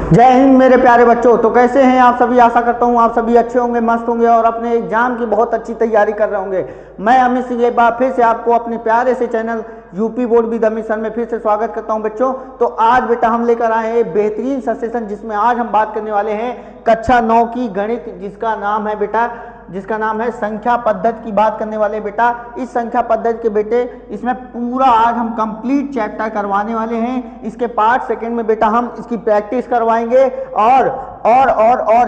जय हिंद मेरे प्यारे बच्चों। तो कैसे हैं आप सभी? आशा करता हूँ आप सभी अच्छे होंगे, मस्त होंगे और अपने एग्जाम की बहुत अच्छी तैयारी कर रहे होंगे। मैं अमित सिंह एक बार फिर से आपको अपने प्यारे से channel UP board with Amit sir में फिर से स्वागत करता हूं बच्चों। तो आज बेटा हम लेकर आए हैं बेहतरीन सा सेशन, जिसमें आज हम बात करने वाले हैं कक्षा 9 की गणित, जिसका नाम है संख्या पद्धति की बात करने वाले बेटा। इस संख्या पद्धति के बेटे इसमें पूरा आज हम कंप्लीट चैप्टर करवाने वाले हैं। इसके पार्ट सेकंड में बेटा हम इसकी प्रैक्टिस करवाएंगे और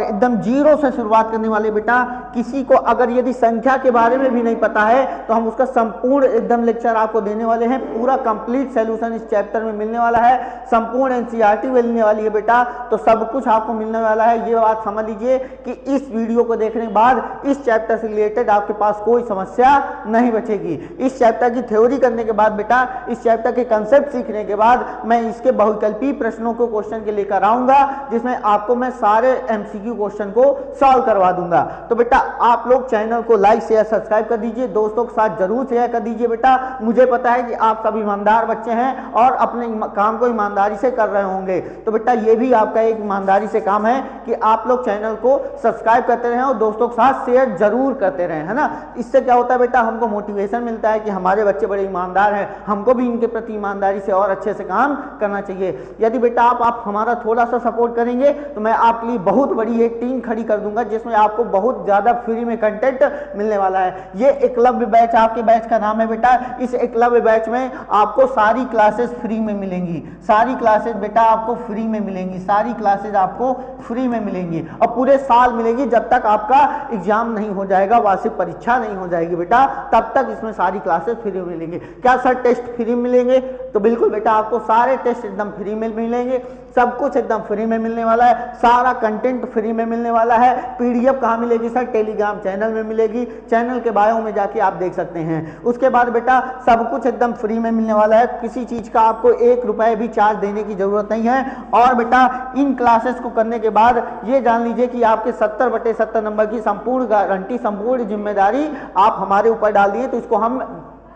एकदम जीरो से शुरुआत करने वाले बेटा। किसी को अगर यदि संख्या के बारे में भी नहीं पता है तो हम उसका संपूर्ण एकदम लेक्चर आपको देने वाले हैं। पूरा कंप्लीट सॉल्यूशन इस चैप्टर में मिलने वाला है, संपूर्ण एनसीईआरटी मिलने वाली है बेटा। तो सब कुछ आपको मिलने वाला है, ये बात समझ लीजिए कि इस वीडियो को देखने के बाद इस चैप्टर से रिलेटेड आपके पास कोई समस्या नहीं बचेगी। इस चैप्टर की थ्योरी करने के बाद बेटा, इस चैप्टर के कंसेप्ट सीखने के बाद मैं इसके बहुविकल्पी प्रश्नों को क्वेश्चन के लेकर आऊंगा, जिसमें आपको मैं सारे एमसीक्यू क्वेश्चन को सॉल्व करवा दूंगा। तो बेटा आप लोग चैनल को लाइक शेयर सब्सक्राइब कर दीजिए, दोस्तों के साथ जरूर शेयर कर दीजिए बेटा। मुझे पता है कि आप सब ईमानदार बच्चे हैं और अपने काम को ईमानदारी से कर रहे होंगे। तो बेटा ये भी आपका एक ईमानदारी से काम है कि आप लोग चैनल को सब्सक्राइब करते रहें और दोस्तों के साथ शेयर जरूर करते रहें, है ना। इससे क्या होता है बेटा, हमको मोटिवेशन मिलता है कि हमारे बच्चे बड़े ईमानदार हैं, हमको भी इनके प्रति ईमानदारी से और अच्छे से काम करना चाहिए। यदि बेटा आप हमारा थोड़ा सा सपोर्ट करेंगे तो मैं आपके लिए बहुत बड़ी एक टीम खड़ी कर दूंगा, जिसमें आपको बहुत ज्यादा फ्री में कंटेंट मिलने वाला है। ये एकलव्य बैच, आपके बैच का नाम है बेटा। इस एकलव्य बैच में आपको सारी क्लासेस फ्री में मिलेंगी, सारी क्लासेस बेटा आपको फ्री में मिलेंगी, सारी क्लासेस आपको फ्री में मिलेंगी और पूरे साल मिलेगी, जब तक आपका एग्जाम नहीं हो जाएगा, वार्षिक परीक्षा नहीं हो जाएगी बेटा, तब तक इसमें सारी क्लासेस फ्री में मिलेंगे। क्या सर टेस्ट फ्री मिलेंगे? तो बिल्कुल बेटा, आपको सारे टेस्ट एकदम फ्री में मिलेंगे, सब कुछ एकदम फ्री में मिलने वाला है, सारा कंटेंट फ्री में मिलने वाला है। पीडीएफ कहाँ मिलेगी सर? टेलीग्राम चैनल में मिलेगी, चैनल के बायो में जाके आप देख सकते हैं। उसके बाद बेटा सब कुछ एकदम फ्री में मिलने वाला है, किसी चीज का आपको 1 रुपए भी चार्ज देने की जरूरत नहीं है। और बेटा इन क्लासेस को करने के बाद ये जान लीजिए कि आपके 70/70 नंबर की संपूर्ण गारंटी, संपूर्ण जिम्मेदारी आप हमारे ऊपर डाल दिए, तो इसको हम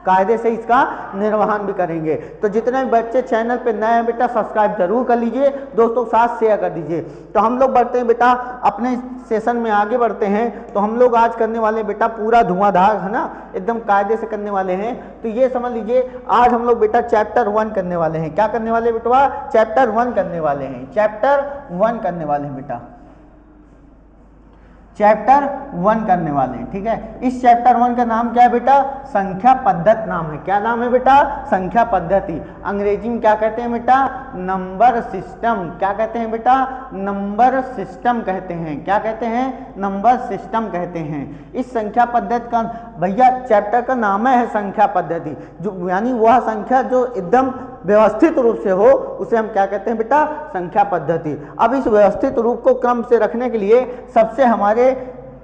कायदे से इसका निर्वहन भी करेंगे। तो जितने भी बच्चे चैनल पे नए हैं बेटा, सब्सक्राइब जरूर कर लीजिए, दोस्तों के साथ शेयर कर दीजिए। तो हम लोग बढ़ते हैं बेटा, अपने सेशन में आगे बढ़ते हैं। तो हम लोग आज करने वाले बेटा पूरा धुआंधार, है ना, एकदम कायदे से करने वाले हैं। तो ये समझ लीजिए आज हम लोग बेटा चैप्टर 1 करने वाले हैं। क्या करने वाले बेटा? चैप्टर 1 करने वाले हैं, चैप्टर 1 करने वाले हैं बेटा, चैप्टर 1 करने वाले हैं। ठीक है, इस चैप्टर 1 का नाम क्या है बेटा? संख्या पद्धति नाम है। क्या नाम है बेटा? संख्या पद्धति। अंग्रेजी में क्या कहते हैं बेटा? Number system. क्या कहते हैं बेटा? नंबर सिस्टम कहते हैं। क्या कहते हैं? नंबर सिस्टम कहते हैं। इस संख्या पद्धति का भैया चैप्टर का नाम है संख्या पद्धति, जो यानी वह संख्या जो एकदम व्यवस्थित रूप से हो, उसे हम क्या कहते हैं बेटा? संख्या पद्धति। अब इस व्यवस्थित रूप को क्रम से रखने के लिए सबसे हमारे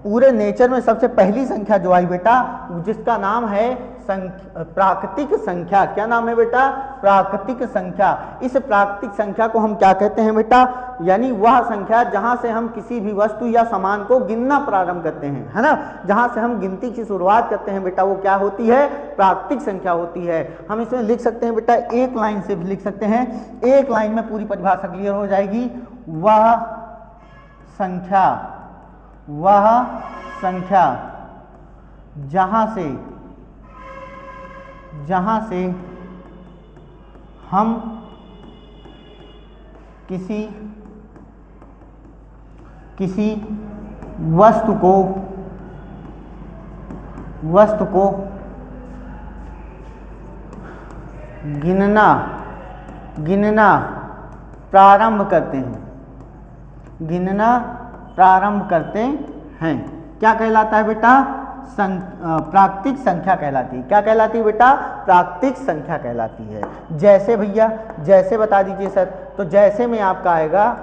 पूरे नेचर में सबसे पहली संख्या जो आई बेटा, जिसका नाम है प्राकृतिक संख्या। क्या नाम है बेटा? प्राकृतिक संख्या। इस प्राकृतिक संख्या को हम क्या कहते हैं बेटा? यानी वह संख्या जहां से हम किसी भी वस्तु या सामान को गिनना प्रारंभ करते हैं, है ना, जहां से हम गिनती की शुरुआत करते हैं बेटा, वो क्या होती है? प्राकृतिक संख्या होती है। हम इसमें लिख सकते हैं बेटा, एक लाइन से भी लिख सकते हैं, एक लाइन में पूरी परिभाषा क्लियर हो जाएगी। वह संख्या जहां से हम किसी वस्तु को गिनना प्रारंभ करते हैं, क्या कहलाता है बेटा? प्राकृतिक संख्या कहलाती है। क्या कहलाती है बेटा? प्राकृतिक संख्या कहलाती है। जैसे भैया, जैसे बता दीजिए सर। तो जैसे में आपका आएगा,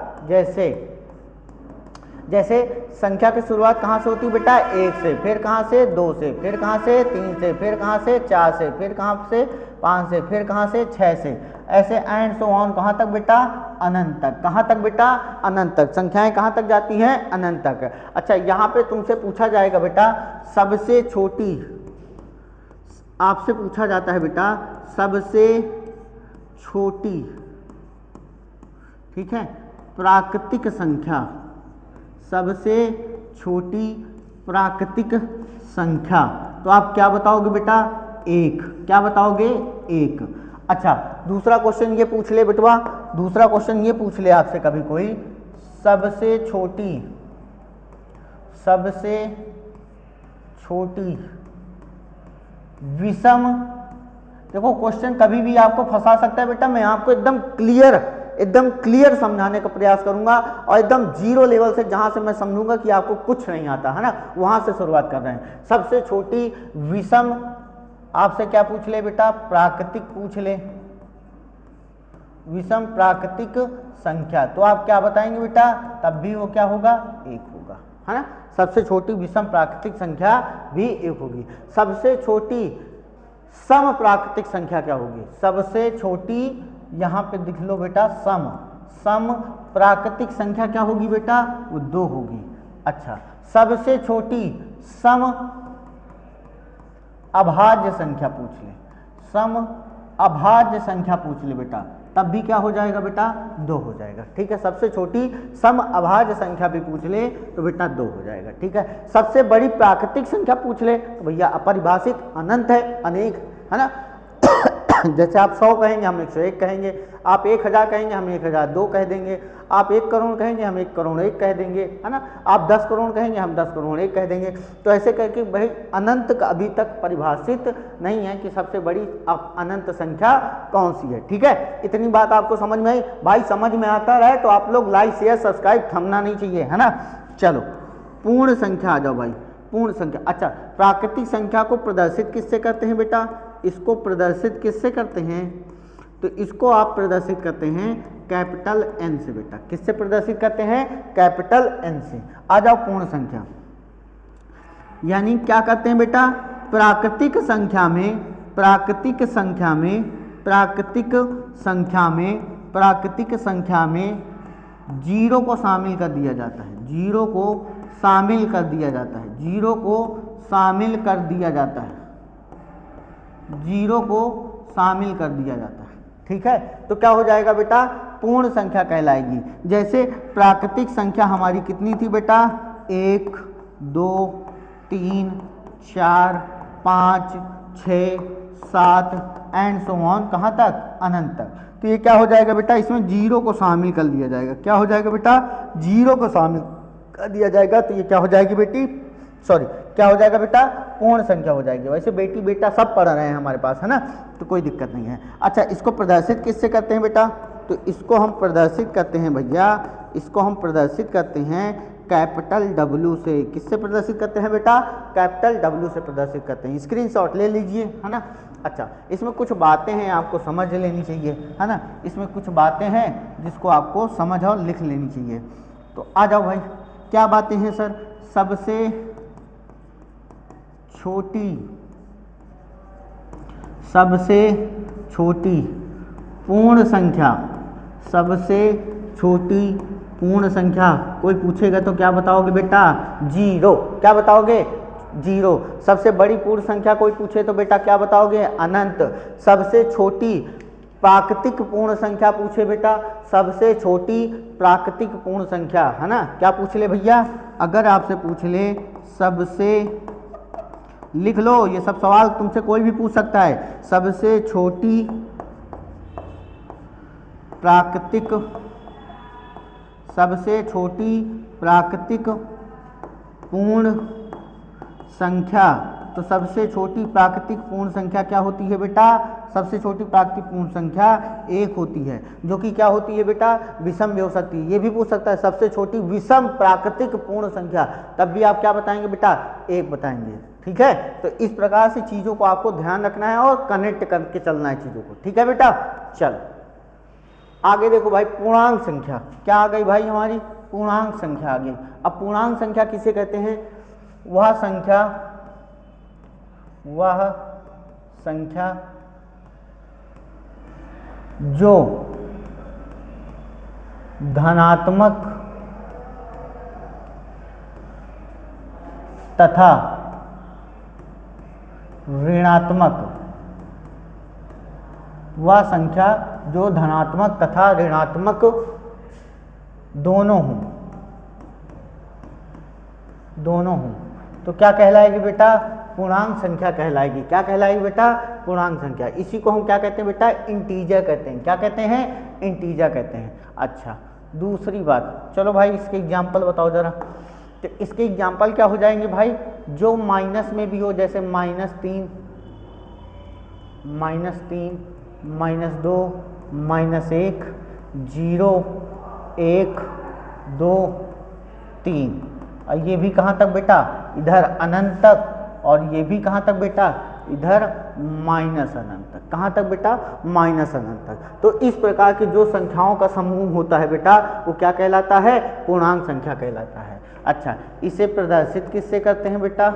जैसे संख्या की शुरुआत कहाँ से होती है बेटा? 1 से, फिर कहाँ से? 2 से, फिर कहाँ से? 3 से, फिर कहाँ से? 4 से, फिर कहाँ से? 5 से, फिर कहाँ से? 6 से, ऐसे एंड सो ऑन। कहाँ तक बेटा? अनंत तक। कहाँ तक बेटा? अनंत तक। संख्याएं कहाँ तक जाती हैं? अनंत तक। अच्छा, यहाँ पे तुमसे पूछा जाएगा बेटा सबसे छोटी, आपसे पूछा जाता है बेटा सबसे छोटी, ठीक है, प्राकृतिक संख्या, सबसे छोटी प्राकृतिक संख्या, तो आप क्या बताओगे बेटा? 1। क्या बताओगे? 1। अच्छा, दूसरा क्वेश्चन ये पूछ ले बेटवा, दूसरा क्वेश्चन ये पूछ ले आपसे कभी कोई, सबसे छोटी विषम, देखो क्वेश्चन कभी भी आपको फंसा सकता है बेटा, मैं आपको एकदम क्लियर समझाने का प्रयास करूंगा और एकदम जीरो लेवल से, जहां से मैं समझूंगा कि आपको कुछ नहीं आता है ना, वहां से शुरुआत कर रहे हैं। सबसे छोटी विषम आपसे क्या पूछ ले बेटा? प्राकृतिक पूछ ले, विषम प्राकृतिक संख्या, तो आप क्या बताएंगे बेटा? तब भी वो क्या होगा? 1 होगा, है ना। सबसे छोटी विषम प्राकृतिक संख्या भी 1 होगी। सबसे छोटी सम प्राकृतिक संख्या क्या होगी? सबसे छोटी, यहां पे लिख लो बेटा, सम प्राकृतिक संख्या क्या होगी बेटा? वो 2 होगी। अच्छा, सबसे छोटी सम अभाज्य संख्या पूछ ले, सम अभाज्य संख्या पूछ ले बेटा, तब भी क्या हो जाएगा बेटा? 2 हो जाएगा। ठीक है, सबसे छोटी सम अभाज्य संख्या भी पूछ ले तो बेटा 2 हो जाएगा। ठीक है, सबसे बड़ी प्राकृतिक संख्या पूछ ले तो भैया अपरिभाषित, अनंत है, अनेक, है ना। जैसे आप 100 कहेंगे हम 101 कहेंगे, आप 1000 कहेंगे हम 1002 कह देंगे, आप 1 करोड़ कहेंगे हम 1 करोड़ 1 कह देंगे, है ना। आप 10 करोड़ कहेंगे हम 10 करोड़ 1 कह देंगे। तो ऐसे करके भाई अनंत का अभी तक परिभाषित नहीं है कि सबसे बड़ी अनंत संख्या कौन सी है। ठीक है, इतनी बात आपको समझ में आई? भाई समझ में आता रहे तो आप लोग लाइक शेयर सब्सक्राइब थमना नहीं चाहिए, है ना। चलो पूर्ण संख्या आ जाओ भाई, पूर्ण संख्या। अच्छा, प्राकृतिक संख्या को प्रदर्शित किससे करते हैं बेटा? इसको प्रदर्शित किससे करते हैं? तो इसको आप प्रदर्शित करते हैं कैपिटल N से बेटा। किससे प्रदर्शित करते हैं? कैपिटल N से। आ जाओ पूर्ण संख्या, यानी क्या करते हैं बेटा? प्राकृतिक संख्या में जीरो को शामिल कर दिया जाता है, जीरो को शामिल कर दिया जाता है, जीरो को शामिल कर दिया जाता है, जीरो को शामिल कर दिया जाता है। ठीक है, तो क्या हो जाएगा बेटा? पूर्ण संख्या कहलाएगी। जैसे प्राकृतिक संख्या हमारी कितनी थी बेटा? 1 2 3 4 5 6 7 एंड सो ऑन, कहाँ तक? अनंत तक। तो ये क्या हो जाएगा बेटा? इसमें जीरो को शामिल कर दिया जाएगा। क्या हो जाएगा बेटा? जीरो को शामिल कर दिया जाएगा। तो ये क्या हो जाएगी बेटी? सॉरी, क्या हो जाएगा बेटा? पूर्ण संख्या हो जाएगी। वैसे बेटी बेटा सब पढ़ रहे हैं हमारे पास, है ना, तो कोई दिक्कत नहीं है। अच्छा, इसको प्रदर्शित किससे करते हैं बेटा? तो इसको हम प्रदर्शित करते हैं भैया, इसको हम प्रदर्शित करते हैं कैपिटल W से। किससे प्रदर्शित करते हैं बेटा? कैपिटल W से प्रदर्शित करते हैं। स्क्रीनशॉट ले लीजिए, है ना। अच्छा, इसमें कुछ बातें हैं आपको समझ लेनी चाहिए, है ना। इसमें कुछ बातें हैं जिसको आपको समझ और लिख लेनी चाहिए। तो आ जाओ भाई, क्या बातें हैं सर? सबसे छोटी पूर्ण संख्या, सबसे छोटी पूर्ण संख्या कोई पूछेगा तो क्या बताओगे बेटा? 0। क्या बताओगे? 0। सबसे बड़ी पूर्ण संख्या कोई पूछे तो बेटा क्या बताओगे? अनंत। सबसे छोटी प्राकृतिक पूर्ण संख्या पूछे बेटा, सबसे छोटी प्राकृतिक पूर्ण संख्या, है ना। क्या पूछ ले भैया? अगर आपसे पूछ ले सबसे, लिख लो, ये सब सवाल तुमसे कोई भी पूछ सकता है। सबसे छोटी प्राकृतिक, सबसे छोटी प्राकृतिक पूर्ण संख्या, तो सबसे छोटी प्राकृतिक पूर्ण संख्या क्या होती है बेटा? सबसे छोटी प्राकृतिक पूर्ण संख्या 1 होती है, जो कि क्या होती है बेटा? विषम भी हो सकती है। ये भी पूछ सकता है सबसे छोटी विषम प्राकृतिक पूर्ण संख्या, तब भी आप क्या बताएंगे बेटा? 1 बताएंगे। ठीक है, तो इस प्रकार से चीज़ों को आपको ध्यान रखना है और कनेक्ट करके चलना है चीज़ों को। ठीक है बेटा, चल आगे देखो भाई, पूर्णांक संख्या क्या आ गई भाई? हमारी पूर्णांक संख्या आ गई। अब पूर्णांक संख्या किसे कहते हैं? वह संख्या जो धनात्मक तथा ऋणात्मक, वह संख्या जो धनात्मक तथा ऋणात्मक दोनों हों, दोनों हों तो क्या कहलाएगी बेटा? पूर्णांक संख्या कहलाएगी। क्या कहलाएगी बेटा? पूर्णांक संख्या। इसी को हम क्या कहते हैं बेटा? इंटीजर कहते हैं। क्या कहते हैं? इंटीजर कहते हैं। अच्छा, दूसरी बात, चलो भाई इसके एग्जाम्पल बताओ जरा। तो इसके एग्जाम्पल क्या हो जाएंगे भाई? जो माइनस में भी हो, जैसे -3, -3, -2, -1, 0, 1, 2, 3। और ये भी कहाँ तक बेटा? इधर अनंत तक। और ये भी कहाँ तक बेटा? इधर माइनस अनंत तक। कहाँ तक बेटा? माइनस अनंत तक। तो इस प्रकार की जो संख्याओं का समूह होता है बेटा, वो क्या कहलाता है? पूर्णांक संख्या कहलाता है। अच्छा, इसे प्रदर्शित किससे करते हैं बेटा?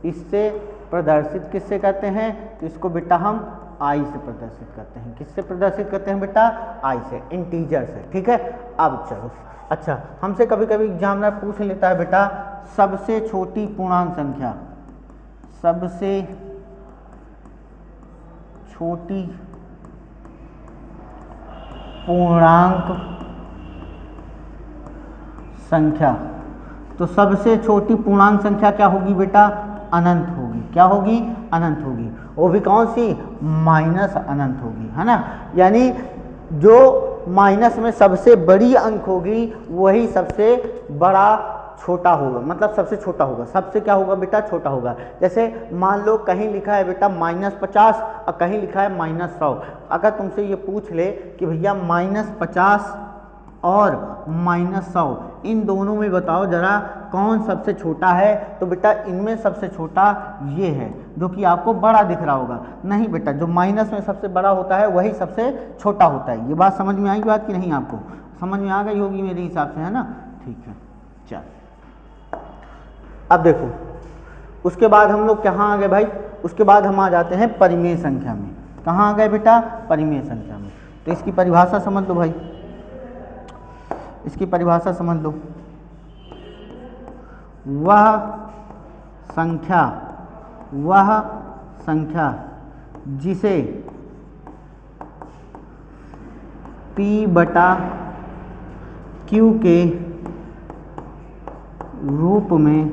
इससे प्रदर्शित किससे करते हैं? तो इसको बेटा हम आई से प्रदर्शित करते हैं। किससे प्रदर्शित करते हैं बेटा? आई से, इंटीजर से। ठीक है, अब चलो। अच्छा, हमसे कभी कभी एग्जामिनर पूछ लेता है बेटा, सबसे छोटी पूर्णांक संख्या, सबसे छोटी पूर्णांक संख्या। तो सबसे छोटी पूर्णांक संख्या क्या होगी बेटा? अनंत होगी। क्या होगी? अनंत होगी। वो भी कौन सी? माइनस अनंत होगी, है ना। यानी जो माइनस में सबसे बड़ी अंक होगी वही सबसे बड़ा छोटा होगा, मतलब सबसे छोटा होगा। सबसे क्या होगा बेटा? छोटा होगा। जैसे मान लो कहीं लिखा है बेटा -50 और कहीं लिखा है -100। अगर तुमसे ये पूछ ले कि भैया -50 और -100 इन दोनों में बताओ जरा कौन सबसे छोटा है, तो बेटा इनमें सबसे छोटा ये है, जो कि आपको बड़ा दिख रहा होगा। नहीं बेटा, जो माइनस में सबसे बड़ा होता है वही सबसे छोटा होता है। ये बात समझ में आई बात कि नहीं? आपको समझ में आ गई होगी मेरे हिसाब से, है ना। ठीक है, चल अब देखो, उसके बाद हम लोग कहाँ आ गए भाई? उसके बाद हम आ जाते हैं परिमेय संख्या में। कहाँ आ गए बेटा? परिमेय संख्या में। तो इसकी परिभाषा समझ लो भाई, इसकी परिभाषा समझ लो। वह संख्या जिसे P/Q के रूप में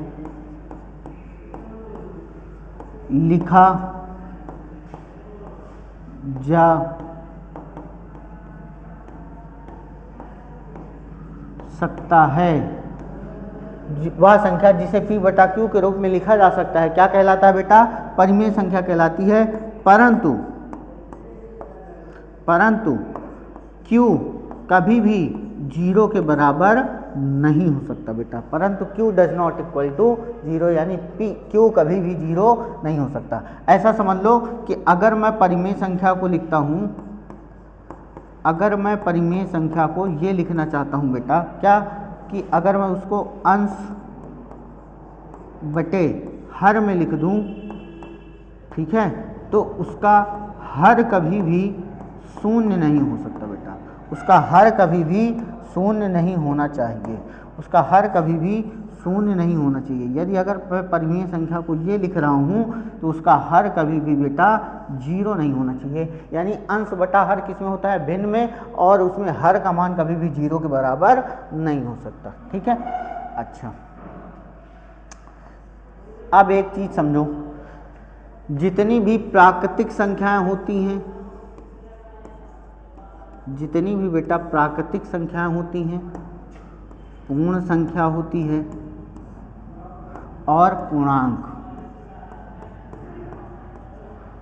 लिखा जा सकता है, वह संख्या जिसे P/Q के रूप में लिखा जा सकता है, क्या कहलाता है बेटा? परिमेय संख्या कहलाती है। परंतु Q कभी भी 0 के बराबर नहीं हो सकता बेटा। परंतु Q does not equal to 0, यानी Q कभी भी 0 नहीं हो सकता। ऐसा समझ लो कि अगर मैं परिमेय संख्या को लिखता हूँ, अगर मैं परिमेय संख्या को ये लिखना चाहता हूँ बेटा, क्या कि अगर मैं उसको अंश बटे हर में लिख दूँ, ठीक है, तो उसका हर कभी भी शून्य नहीं हो सकता बेटा। उसका हर कभी भी शून्य नहीं होना चाहिए। उसका हर कभी भी शून्य नहीं होना चाहिए। यदि अगर मैं परिमेय संख्या को ये लिख रहा हूँ तो उसका हर कभी भी बेटा 0 नहीं होना चाहिए। यानी अंश बटा हर किस में होता है? भिन्न में, और उसमें हर का मान कभी भी 0 के बराबर नहीं हो सकता। ठीक है, अच्छा अब एक चीज समझो, जितनी भी प्राकृतिक संख्याएं होती हैं, जितनी भी बेटा प्राकृतिक संख्याएं होती हैं, पूर्ण संख्या होती है और पूर्णांक,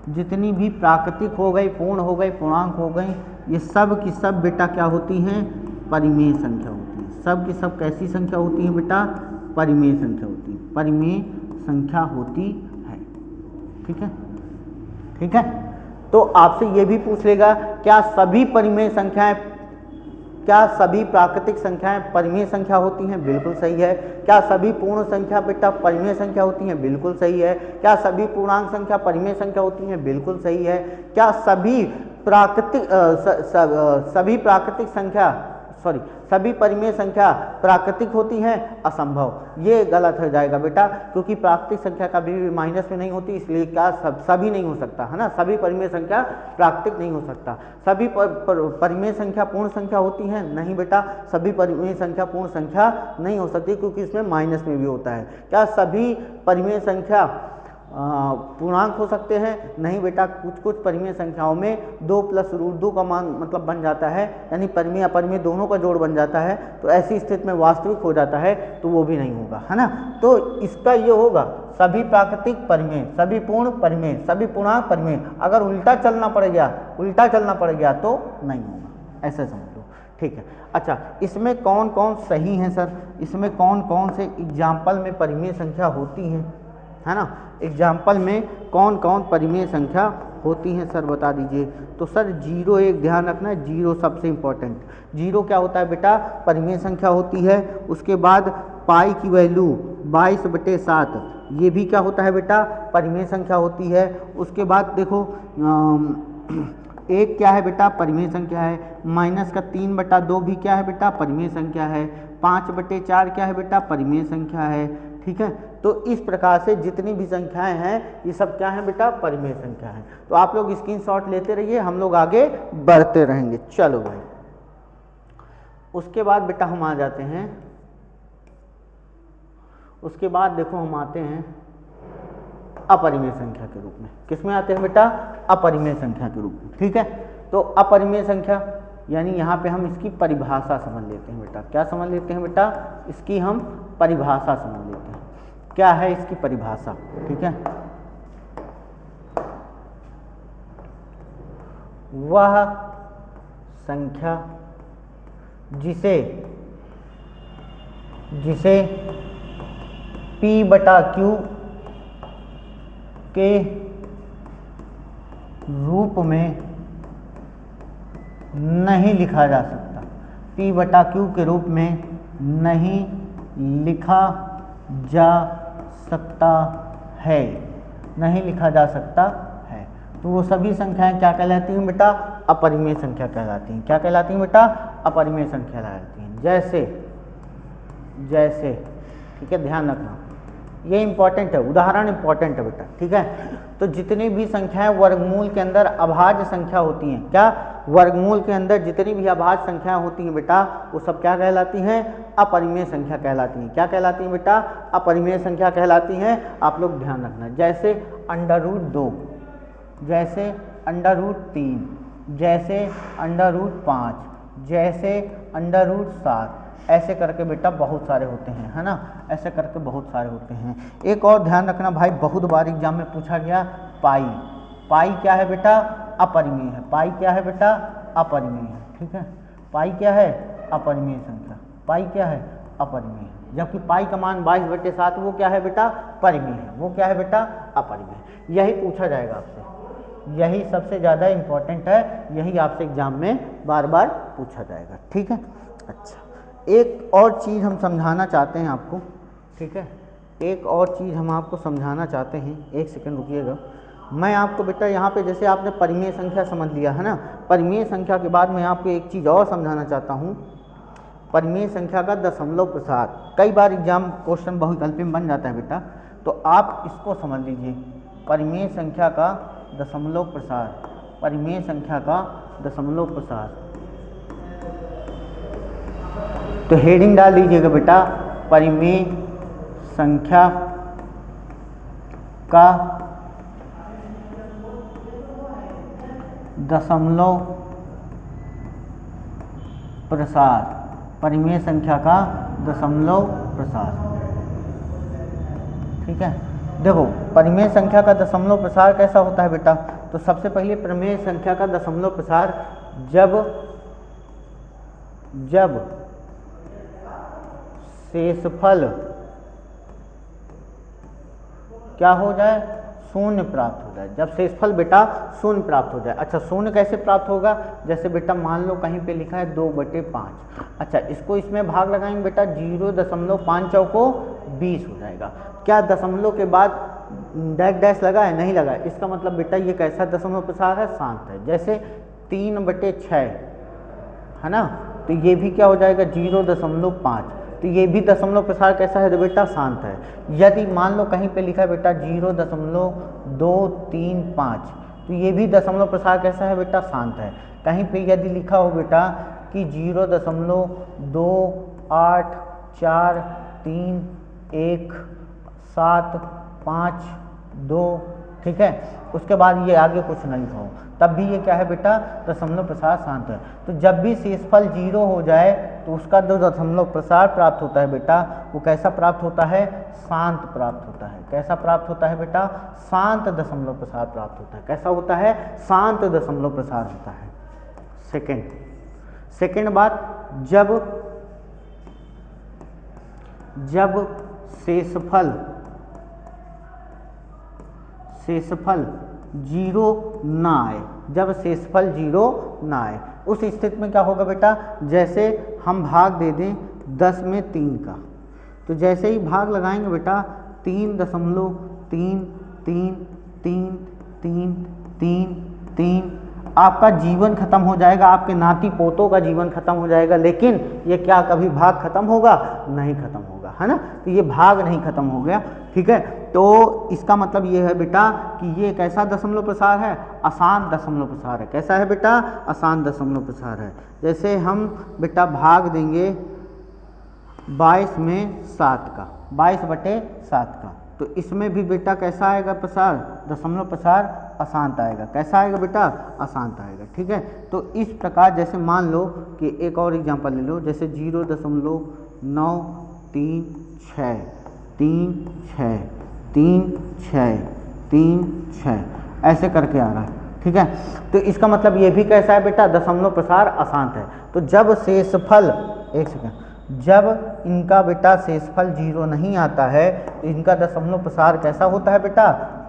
जितनी भी प्राकृतिक हो गई, पूर्ण हो गई, पूर्णांक हो गई, ये सब की सब बेटा क्या होती हैं? परिमेय संख्या होती है। सब की सब कैसी संख्या होती है बेटा? परिमेय संख्या होती है। परिमेय संख्या होती है। ठीक है, ठीक है। तो आपसे ये भी पूछ लेगा, क्या सभी परिमेय संख्याएं, क्या सभी प्राकृतिक संख्याएं परिमेय संख्या होती हैं? बिल्कुल सही है। क्या सभी पूर्ण संख्या बेटा परिमेय संख्या होती हैं? बिल्कुल सही है। क्या सभी पूर्णांक संख्या परिमेय संख्या होती हैं? बिल्कुल सही है। क्या सभी प्राकृतिक सॉरी, सभी परिमेय संख्या प्राकृतिक होती हैं, असंभव। ये गलत हो जाएगा बेटा, क्योंकि प्राकृतिक संख्या कभी भी माइनस में नहीं होती, इसलिए क्या सभी नहीं हो सकता है ना, सभी परिमेय संख्या प्राकृतिक नहीं हो सकता। सभी परिमेय संख्या पूर्ण संख्या होती हैं, नहीं बेटा, सभी परिमेय संख्या पूर्ण संख्या नहीं हो सकती, क्योंकि इसमें माइनस में भी होता है। क्या सभी परिमेय संख्या पूर्णांक हो सकते हैं? नहीं बेटा, कुछ कुछ परिमेय संख्याओं में 2 + √2 का मान मतलब बन जाता है, यानी परिमेय अपरिमेय दोनों का जोड़ बन जाता है, तो ऐसी स्थिति में वास्तविक हो जाता है, तो वो भी नहीं होगा, है ना। तो इसका ये होगा सभी प्राकृतिक परिमेय, सभी पूर्ण परिमेय, सभी पूर्णांक परिमेय। अगर उल्टा चलना पड़ गया तो नहीं होगा, ऐसा समझ लो, ठीक है। अच्छा, इसमें कौन कौन सही हैं सर, इसमें कौन कौन से एग्जाम्पल में परिमेय संख्या होती हैं, है ना, एग्जाम्पल में कौन कौन परिमेय संख्या होती हैं सर, बता दीजिए। तो सर 0 एक ध्यान रखना है, 0 सबसे इम्पोर्टेंट। 0 क्या होता है बेटा, परिमेय संख्या होती है। उसके बाद पाई की वैल्यू 22/7, ये भी क्या होता है बेटा, परिमेय संख्या होती है। उसके बाद देखो एक क्या है बेटा, परिमेय संख्या है। -3/2 भी क्या है बेटा, परिमेय संख्या है। 5/4 क्या है बेटा, परिमेय संख्या है, ठीक है। तो इस प्रकार से जितनी भी संख्याएं हैं ये सब क्या है बेटा, परिमेय संख्या है। तो आप लोग स्क्रीनशॉट लेते रहिए, हम लोग आगे बढ़ते रहेंगे। चलो भाई, उसके बाद बेटा हम आ जाते हैं, उसके बाद देखो हम आते हैं अपरिमेय संख्या के रूप में। किस में आते हैं बेटा, अपरिमेय संख्या के रूप में, ठीक है। तो अपरिमेय संख्या यानी यहाँ पे हम इसकी परिभाषा समझ लेते हैं बेटा। क्या समझ लेते हैं बेटा, इसकी हम परिभाषा समझ लेते हैं। क्या है इसकी परिभाषा, ठीक है। वह संख्या जिसे P/Q के रूप में नहीं लिखा जा सकता, P/Q के रूप में नहीं लिखा जा सकता है, नहीं लिखा जा सकता है, तो वो सभी संख्याएं क्या कहलाती हैं बेटा, अपरिमेय संख्या कहलाती हैं। क्या कहलाती हैं बेटा, अपरिमेय संख्या कहलाती हैं। जैसे ठीक है, ध्यान रखना, ये इंपॉर्टेंट है, उदाहरण इंपॉर्टेंट है बेटा, ठीक है। तो जितनी भी संख्याएं वर्गमूल के अंदर अभाज्य संख्या होती हैं, क्या वर्गमूल के अंदर जितनी भी अभाज्य संख्याएं होती हैं बेटा, वो सब क्या कहलाती हैं, अपरिमेय संख्या कहलाती हैं। क्या कहलाती हैं बेटा, अपरिमेय संख्या कहलाती हैं। आप लोग ध्यान रखना, जैसे √2, जैसे √3, जैसे √5, जैसे √7, ऐसे करके बेटा बहुत सारे होते हैं, है ना, ऐसे करके बहुत सारे होते हैं। एक और ध्यान रखना भाई, बहुत बार एग्जाम में पूछा गया, पाई क्या है बेटा, अपरिमेय है। पाई क्या है बेटा, अपरिमेय है, ठीक है। पाई क्या है, अपरिमेय संख्या, पाई क्या है, अपरिमेय है। जबकि पाई का मान 22/7 वो क्या है बेटा, परिमेय है, वो क्या है बेटा, अपरिमेय। यही पूछा जाएगा आपसे, यही सबसे ज़्यादा इम्पोर्टेंट है, यही आपसे एग्जाम में बार बार पूछा जाएगा, ठीक है। अच्छा, एक और चीज़ हम समझाना चाहते हैं आपको, ठीक है, एक और चीज़ हम आपको समझाना चाहते हैं, एक सेकंड रुकिएगा। मैं आपको बेटा यहाँ पे जैसे आपने परिमेय संख्या समझ लिया है ना, परिमेय संख्या के बाद मैं आपको एक चीज़ और समझाना चाहता हूँ, परिमेय संख्या का दशमलव प्रसार। कई बार एग्जाम क्वेश्चन बहुविकल्पी में बन जाता है बेटा, तो आप इसको समझ लीजिए, परिमेय संख्या का दशमलव प्रसार, परिमेय संख्या का दशमलव प्रसार। तो हेडिंग डाल दीजिएगा बेटा, परिमेय संख्या का दशमलव प्रसार, परिमेय संख्या का दशमलव प्रसार, ठीक है। देखो परिमेय संख्या का दशमलव प्रसार कैसा होता है बेटा, तो सबसे पहले परिमेय संख्या का दशमलव प्रसार जब शेषफल क्या हो जाए, शून्य प्राप्त हो जाए। जब शेषफल बेटा शून्य प्राप्त हो जाए। अच्छा, शून्य कैसे प्राप्त होगा, जैसे बेटा मान लो कहीं पे लिखा है 2/5। अच्छा, इसको इसमें भाग लगाएंगे बेटा, 0.5 चौको 20 हो जाएगा। क्या दशमलव के बाद डैश लगा है, नहीं लगा है, इसका मतलब बेटा ये कैसा दशमलव प्रसार है, शांत है। जैसे 3/6 है ना, तो ये भी क्या हो जाएगा 0.5। तो ये भी दशमलव प्रसार कैसा है बेटा, शांत है। यदि मान लो कहीं पे लिखा है बेटा 0.235, तो ये भी दशमलव प्रसार कैसा है बेटा, शांत है। कहीं पे यदि लिखा हो बेटा कि 0.28431752, ठीक है, उसके बाद ये आगे कुछ नहीं हो, तब भी ये क्या है बेटा, दशमलव प्रसार शांत है। तो जब भी शेषफल 0 हो जाए तो उसका जो दशमलव प्रसार प्राप्त होता है बेटा, वो कैसा प्राप्त होता है, शांत प्राप्त होता है। कैसा प्राप्त होता है बेटा, शांत दशमलव प्रसार प्राप्त होता है। कैसा होता है, शांत दशमलव प्रसार होता है। सेकंड बात, जब शेषफल 0 ना आए, जब शेषफल 0 ना आए, उस स्थिति में क्या होगा बेटा, जैसे हम भाग दे दें 10 में 3 का, तो जैसे ही भाग लगाएंगे बेटा 3.33333, आपका जीवन खत्म हो जाएगा, आपके नाती पोतों का जीवन खत्म हो जाएगा, लेकिन ये क्या कभी भाग खत्म होगा, नहीं खत्म होगा, है ना। तो ये भाग नहीं खत्म हो गया, ठीक है। तो इसका मतलब ये है बेटा कि ये कैसा दशमलव प्रसार है, अशांत दशमलव प्रसार है। कैसा है बेटा, अशांत दशमलव प्रसार है। जैसे हम बेटा भाग देंगे 22 में 7 का, 22/7 का, तो इसमें भी बेटा कैसा आएगा प्रसार, दशमलव प्रसार अशांत आएगा। कैसा आएगा बेटा, अशांत आएगा, ठीक है। तो इस प्रकार जैसे मान लो कि एक और एग्जांपल ले लो, जैसे 0.936363636 ऐसे करके आ रहा है, ठीक है। तो इसका मतलब ये भी कैसा है बेटा, दशमलव प्रसार अशांत है। तो जब शेषफल, एक सेकंड, जब इनका बेटा शेषफल 0 नहीं आता है, तो इनका दशमलव प्रसार कैसा होता है बेटा,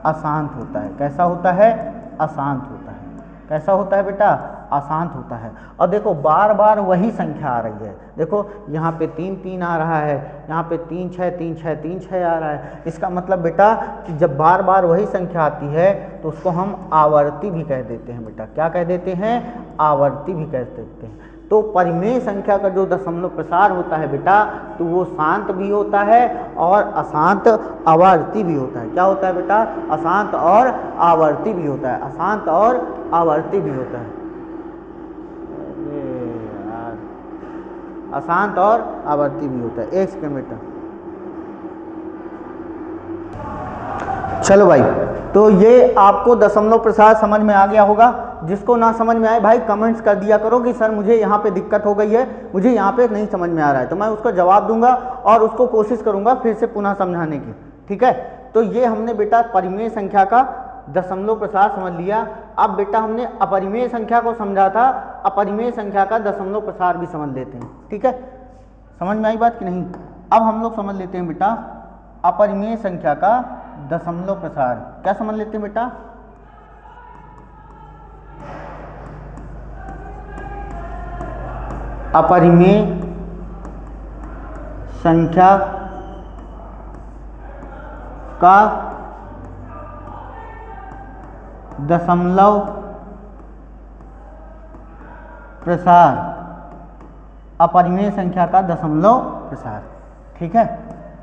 अशांत होता है। कैसा होता है, अशांत होता है। कैसा होता है बेटा, अशांत होता है। और देखो बार बार वही संख्या आ रही है, देखो यहाँ पे 3 3 आ रहा है, यहाँ पे 3 6 3 6 3 6 आ रहा है। इसका मतलब बेटा कि जब बार बार वही संख्या आती है तो उसको हम आवर्ती भी कह देते हैं बेटा। क्या कह देते हैं, आवर्ती भी कह देते हैं। तो परिमेय संख्या का जो दशमलव प्रसार होता है बेटा, तो वो शांत भी होता है और अशांत आवर्ती भी होता है। क्या होता है बेटा, अशांत और आवर्ती भी होता है, अशांत और आवर्ती भी होता है। अशांत और आवर्ती भी होता है। एक सेकंड बेटा, चलो भाई, तो ये आपको दशमलव प्रसार समझ में आ गया होगा। जिसको ना समझ में आए भाई कमेंट्स कर दिया करो कि सर मुझे यहाँ पे दिक्कत हो गई है, मुझे यहाँ पे नहीं समझ में आ रहा है, तो मैं उसको जवाब दूंगा और उसको कोशिश करूंगा फिर से पुनः समझाने की, ठीक है। तो ये हमने बेटा परिमेय संख्या का दशमलव प्रसार समझ लिया। अब बेटा हमने अपरिमेय संख्या को समझा था, अपरिमेय संख्या का दशमलव प्रसार भी समझ लेते हैं, ठीक है। समझ में आई बात कि नहीं। अब हम लोग समझ लेते हैं बेटा अपरिमेय संख्या का दशमलव प्रसार। क्या समझ लेते हैं बेटा, अपरिमेय संख्या का दशमलव प्रसार, अपरिमेय संख्या का दशमलव प्रसार, ठीक है।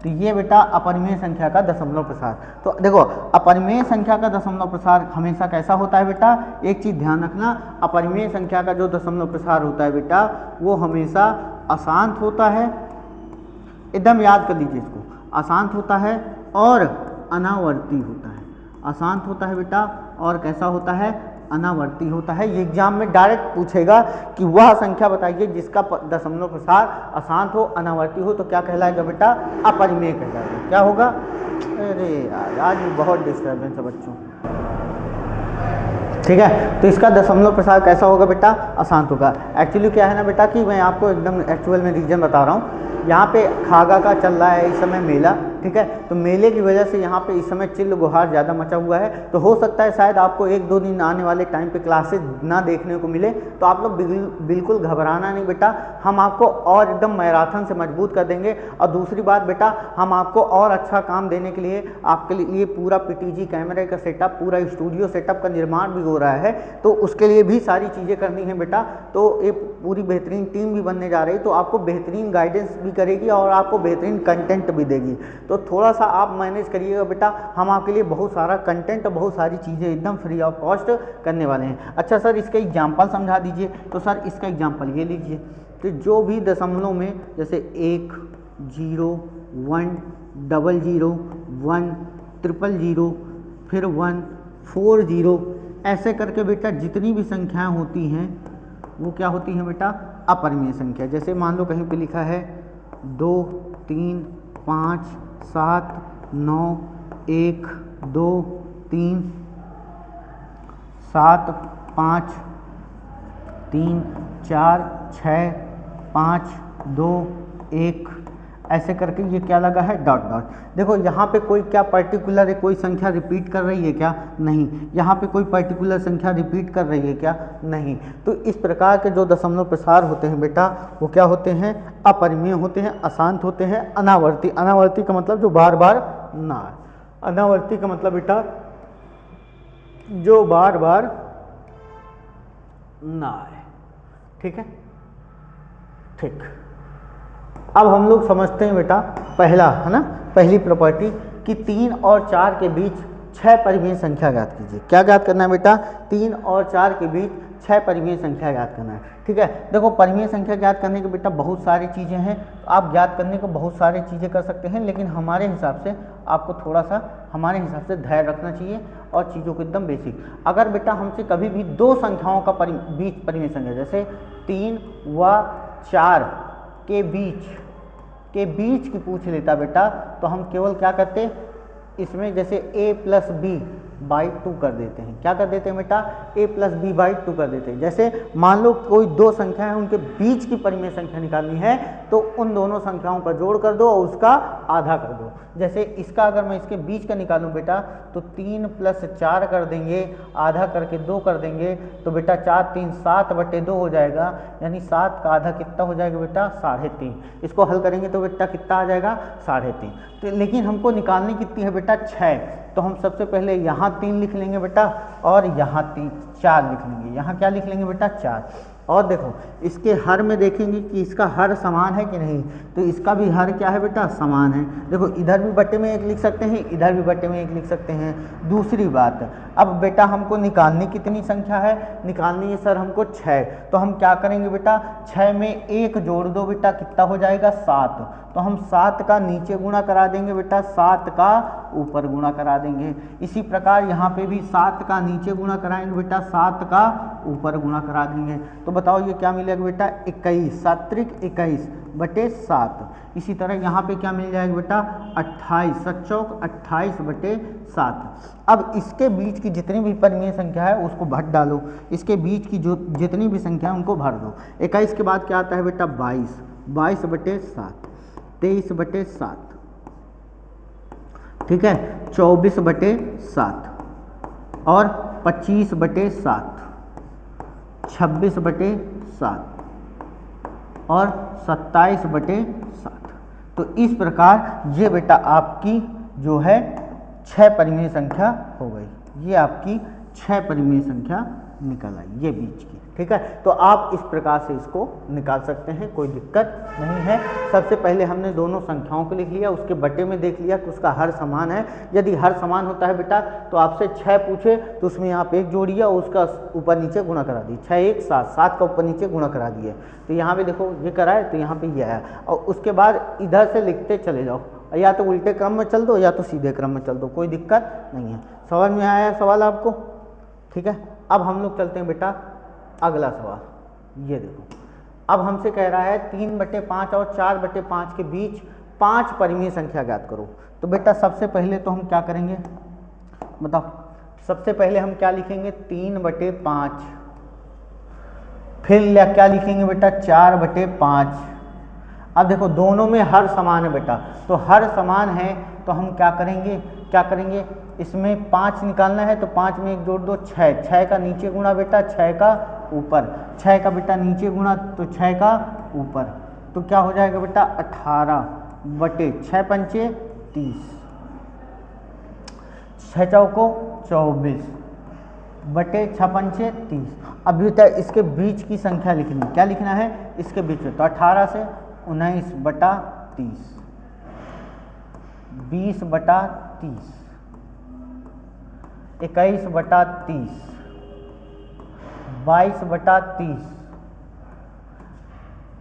तो ये बेटा अपरिमेय संख्या का दशमलव प्रसार। तो देखो अपरिमेय संख्या का दशमलव प्रसार हमेशा कैसा होता है बेटा, एक चीज़ ध्यान रखना, अपरिमेय संख्या का जो दशमलव प्रसार होता है बेटा वो हमेशा अशांत होता है। एकदम याद कर लीजिए इसको, अशांत होता है और अनावर्ती होता है। अशांत होता है बेटा और कैसा होता है, अनावर्ती होता है। ये एग्जाम में डायरेक्ट पूछेगा कि वह संख्या बताइए जिसका दशमलव प्रसार अशांत हो, अनावर्ती हो, तो क्या कहलाएगा बेटा, अपरिमेय कहलाएगा। क्या होगा, अरे यार आज बहुत डिस्टर्बेंस है बच्चों, ठीक है। तो इसका दशमलव प्रसार कैसा होगा बेटा, अशांत होगा। एक्चुअली क्या है ना बेटा कि मैं आपको एकदम एक्चुअल में रीजन बता रहा हूँ। यहाँ पे खागा का चल रहा है इस समय मेला, ठीक है। तो मेले की वजह से यहाँ पे इस समय चिल्ल गुहार ज़्यादा मचा हुआ है, तो हो सकता है शायद आपको 1-2 दिन आने वाले टाइम पे क्लासेस ना देखने को मिले, तो आप लोग बिल्कुल घबराना नहीं बेटा, हम आपको और एकदम मैराथन से मजबूत कर देंगे। और दूसरी बात बेटा, हम आपको और अच्छा काम देने के लिए आपके लिए पूरा PTG कैमरे का सेटअप, पूरा स्टूडियो सेटअप का निर्माण भी हो रहा है, तो उसके लिए भी सारी चीज़ें करनी है बेटा। तो एक पूरी बेहतरीन टीम भी बनने जा रही है, तो आपको बेहतरीन गाइडेंस भी करेगी और आपको बेहतरीन कंटेंट भी देगी। तो थोड़ा सा आप मैनेज करिएगा बेटा, हम आपके लिए बहुत सारा कंटेंट और बहुत सारी चीज़ें एकदम फ्री ऑफ कॉस्ट करने वाले हैं। अच्छा सर, इसका एग्जाम्पल समझा दीजिए। तो सर इसका एग्जाम्पल ये लीजिए कि जो भी दशमलव में जैसे 1, 0, 1, 00, 1, 000, फिर 1, 4 0, ऐसे करके बेटा जितनी भी संख्याएं होती हैं वो क्या होती हैं बेटा, अपरिमेय संख्या। जैसे मान लो कहीं पे लिखा है 2, 3, 5, 7, 9, 1, 2, 3, 7, 5, 3, 4, 6, 5, 2, 1, ऐसे करके ये क्या लगा है, डॉट डॉट। देखो यहाँ पे कोई क्या पर्टिकुलर है, कोई संख्या रिपीट कर रही है क्या, नहीं। यहाँ पे कोई पर्टिकुलर संख्या रिपीट कर रही है क्या, नहीं। तो इस प्रकार के जो दशमलव प्रसार होते हैं बेटा, वो क्या होते हैं, अपरिमेय होते हैं, अशांत होते हैं, अनावर्ती। अनावर्ती का मतलब जो बार बार ना आए। अनावर्ती का मतलब बेटा जो बार बार ना आए, ठीक है, ठीक। अब हम लोग समझते हैं बेटा पहला, है ना, पहली प्रॉपर्टी कि 3 और 4 के बीच 6 परिमेय संख्या ज्ञात कीजिए। क्या ज्ञात करना है बेटा, 3 और 4 के बीच 6 परिमेय संख्या ज्ञात करना है, ठीक है। देखो परिमेय संख्या ज्ञात करने के बेटा बहुत सारी चीज़ें हैं, आप ज्ञात करने को बहुत सारी चीज़ें कर सकते हैं, लेकिन हमारे हिसाब से आपको थोड़ा सा हमारे हिसाब से धैर्य रखना चाहिए और चीज़ों को एकदम बेसिक। अगर बेटा हमसे कभी भी दो संख्याओं का बीच परिमेय संख्या, जैसे 3 व 4 के बीच की पूछ लेता बेटा, तो हम केवल क्या करते, इसमें जैसे a+b/2 कर देते हैं। क्या कर देते हैं बेटा, a+b/2 कर देते हैं। जैसे मान लो कोई दो संख्या है, उनके बीच की परिमेय संख्या निकालनी है, तो उन दोनों संख्याओं का जोड़ कर दो और उसका आधा कर दो। जैसे इसका अगर मैं इसके बीच का निकालूं बेटा, तो 3 + 4 कर देंगे, आधा करके 2 कर देंगे, तो बेटा 4 3 7/2 हो जाएगा, यानी 7 का आधा कितना हो जाएगा बेटा, 3.5। इसको हल करेंगे तो बेटा कितना आ जाएगा, 3.5। तो लेकिन हमको निकालनी कितनी है बेटा, 6। तो हम सबसे पहले यहाँ 3 लिख लेंगे बेटा, और यहाँ 4 लिख लेंगे। यहाँ क्या लिख लेंगे बेटा, 4। और देखो इसके हर में देखेंगे कि इसका हर समान है कि नहीं, तो इसका भी हर क्या है बेटा, समान है। देखो इधर भी बट्टे में 1 लिख सकते हैं, इधर भी बट्टे में 1 लिख सकते हैं। दूसरी बात, अब बेटा हमको निकालनी कितनी संख्या है, निकालनी है सर हमको 6। तो हम क्या करेंगे बेटा, 6 में 1 जोड़ दो बेटा, कितना हो जाएगा, 7। तो हम 7 का नीचे गुणा करा देंगे बेटा, 7 का ऊपर गुणा करा देंगे। इसी प्रकार यहाँ पे भी 7 का नीचे गुणा कराएंगे बेटा, 7 का ऊपर गुणा करा देंगे। तो बताओ ये क्या मिलेगा बेटा, 21, 7 × 21/7। इसी तरह यहाँ पे क्या मिल जाएगा बेटा, 28, 7 × 28/7। अब इसके बीच की जितनी भी परिमेय संख्या है उसको भर डालो, इसके बीच की जो जितनी भी संख्या है उनको भर दो। 21 के बाद क्या आता है बेटा, 22, 22/7, 23/7, ठीक है, 24/7 और 25/7, 26/7 और 27/7। तो इस प्रकार ये बेटा आपकी जो है 6 परिमेय संख्या हो गई। ये आपकी 6 परिमेय संख्या निकल आई, ये बीच की, ठीक है। तो आप इस प्रकार से इसको निकाल सकते हैं, कोई दिक्कत नहीं है। सबसे पहले हमने दोनों संख्याओं को लिख लिया, उसके बटे में देख लिया कि उसका हर समान है। यदि हर समान होता है बेटा, तो आपसे 6 पूछे तो उसमें आप 1 जोड़िए और उसका ऊपर नीचे गुणा करा दिए। 6 1 7, 7 का ऊपर नीचे गुणा करा दिए। तो यहाँ पे देखो ये करा है, तो यहाँ पे ये आया, और उसके बाद इधर से लिखते चले जाओ, या तो उल्टे क्रम में चल दो या तो सीधे क्रम में चल दो, कोई दिक्कत नहीं है। समझ में आया सवाल आपको, ठीक है। अब हम लोग चलते हैं बेटा अगला सवाल। ये देखो, अब हमसे कह रहा है 3/5 और 4/5 के बीच 5 परिमेय संख्या ज्ञात करो। तो बेटा सबसे पहले तो हम क्या करेंगे बताओ, सबसे पहले हम क्या लिखेंगे, 3/5, फिर क्या लिखेंगे बेटा, 4/5। अब देखो दोनों में हर समान है बेटा, तो हर समान है तो हम क्या करेंगे इसमें 5 निकालना है तो 5 में 1 जोड़ दो 6, 6 का नीचे गुणा बेटा 6 का ऊपर, 6 का बेटा नीचे गुणा तो 6 का ऊपर, तो क्या हो जाएगा बेटा 18 बटे 6 पंचे 30, 6 चौको 24 बटे 6 पंचे 30। अब बेटा इसके बीच की संख्या लिखनी, क्या लिखना है इसके बीच में, तो 18 से 19 बटा 30, 20 बटा 30, 21 बटा 30, 22 बटा 30,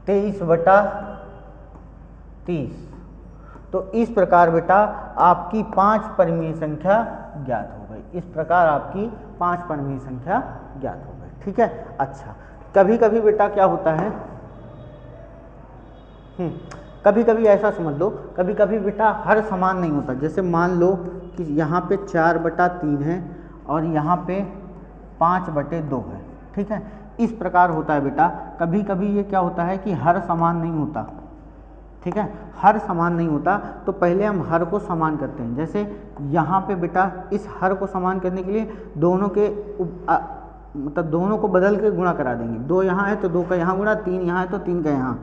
23 बटा 30। तो इस प्रकार बेटा आपकी 5 परिमेय संख्या ज्ञात हो गई, इस प्रकार आपकी 5 परिमेय संख्या ज्ञात हो गई। ठीक है। अच्छा, कभी कभी बेटा क्या होता है, कभी कभी ऐसा समझ लो, कभी कभी बेटा हर समान नहीं होता। जैसे मान लो कि यहाँ पे 4 बटा 3 है और यहाँ पे 5 बटे 2 है। ठीक है, इस प्रकार होता है बेटा। कभी कभी ये क्या होता है कि हर समान नहीं होता। ठीक है, हर समान नहीं होता, तो पहले हम हर को समान करते हैं। जैसे यहाँ पे बेटा इस हर को समान करने के लिए दोनों के मतलब दोनों को बदल के गुणा करा देंगे। 2 यहाँ है तो 2 का यहाँ गुणा, 3 यहाँ है तो 3 का यहाँ,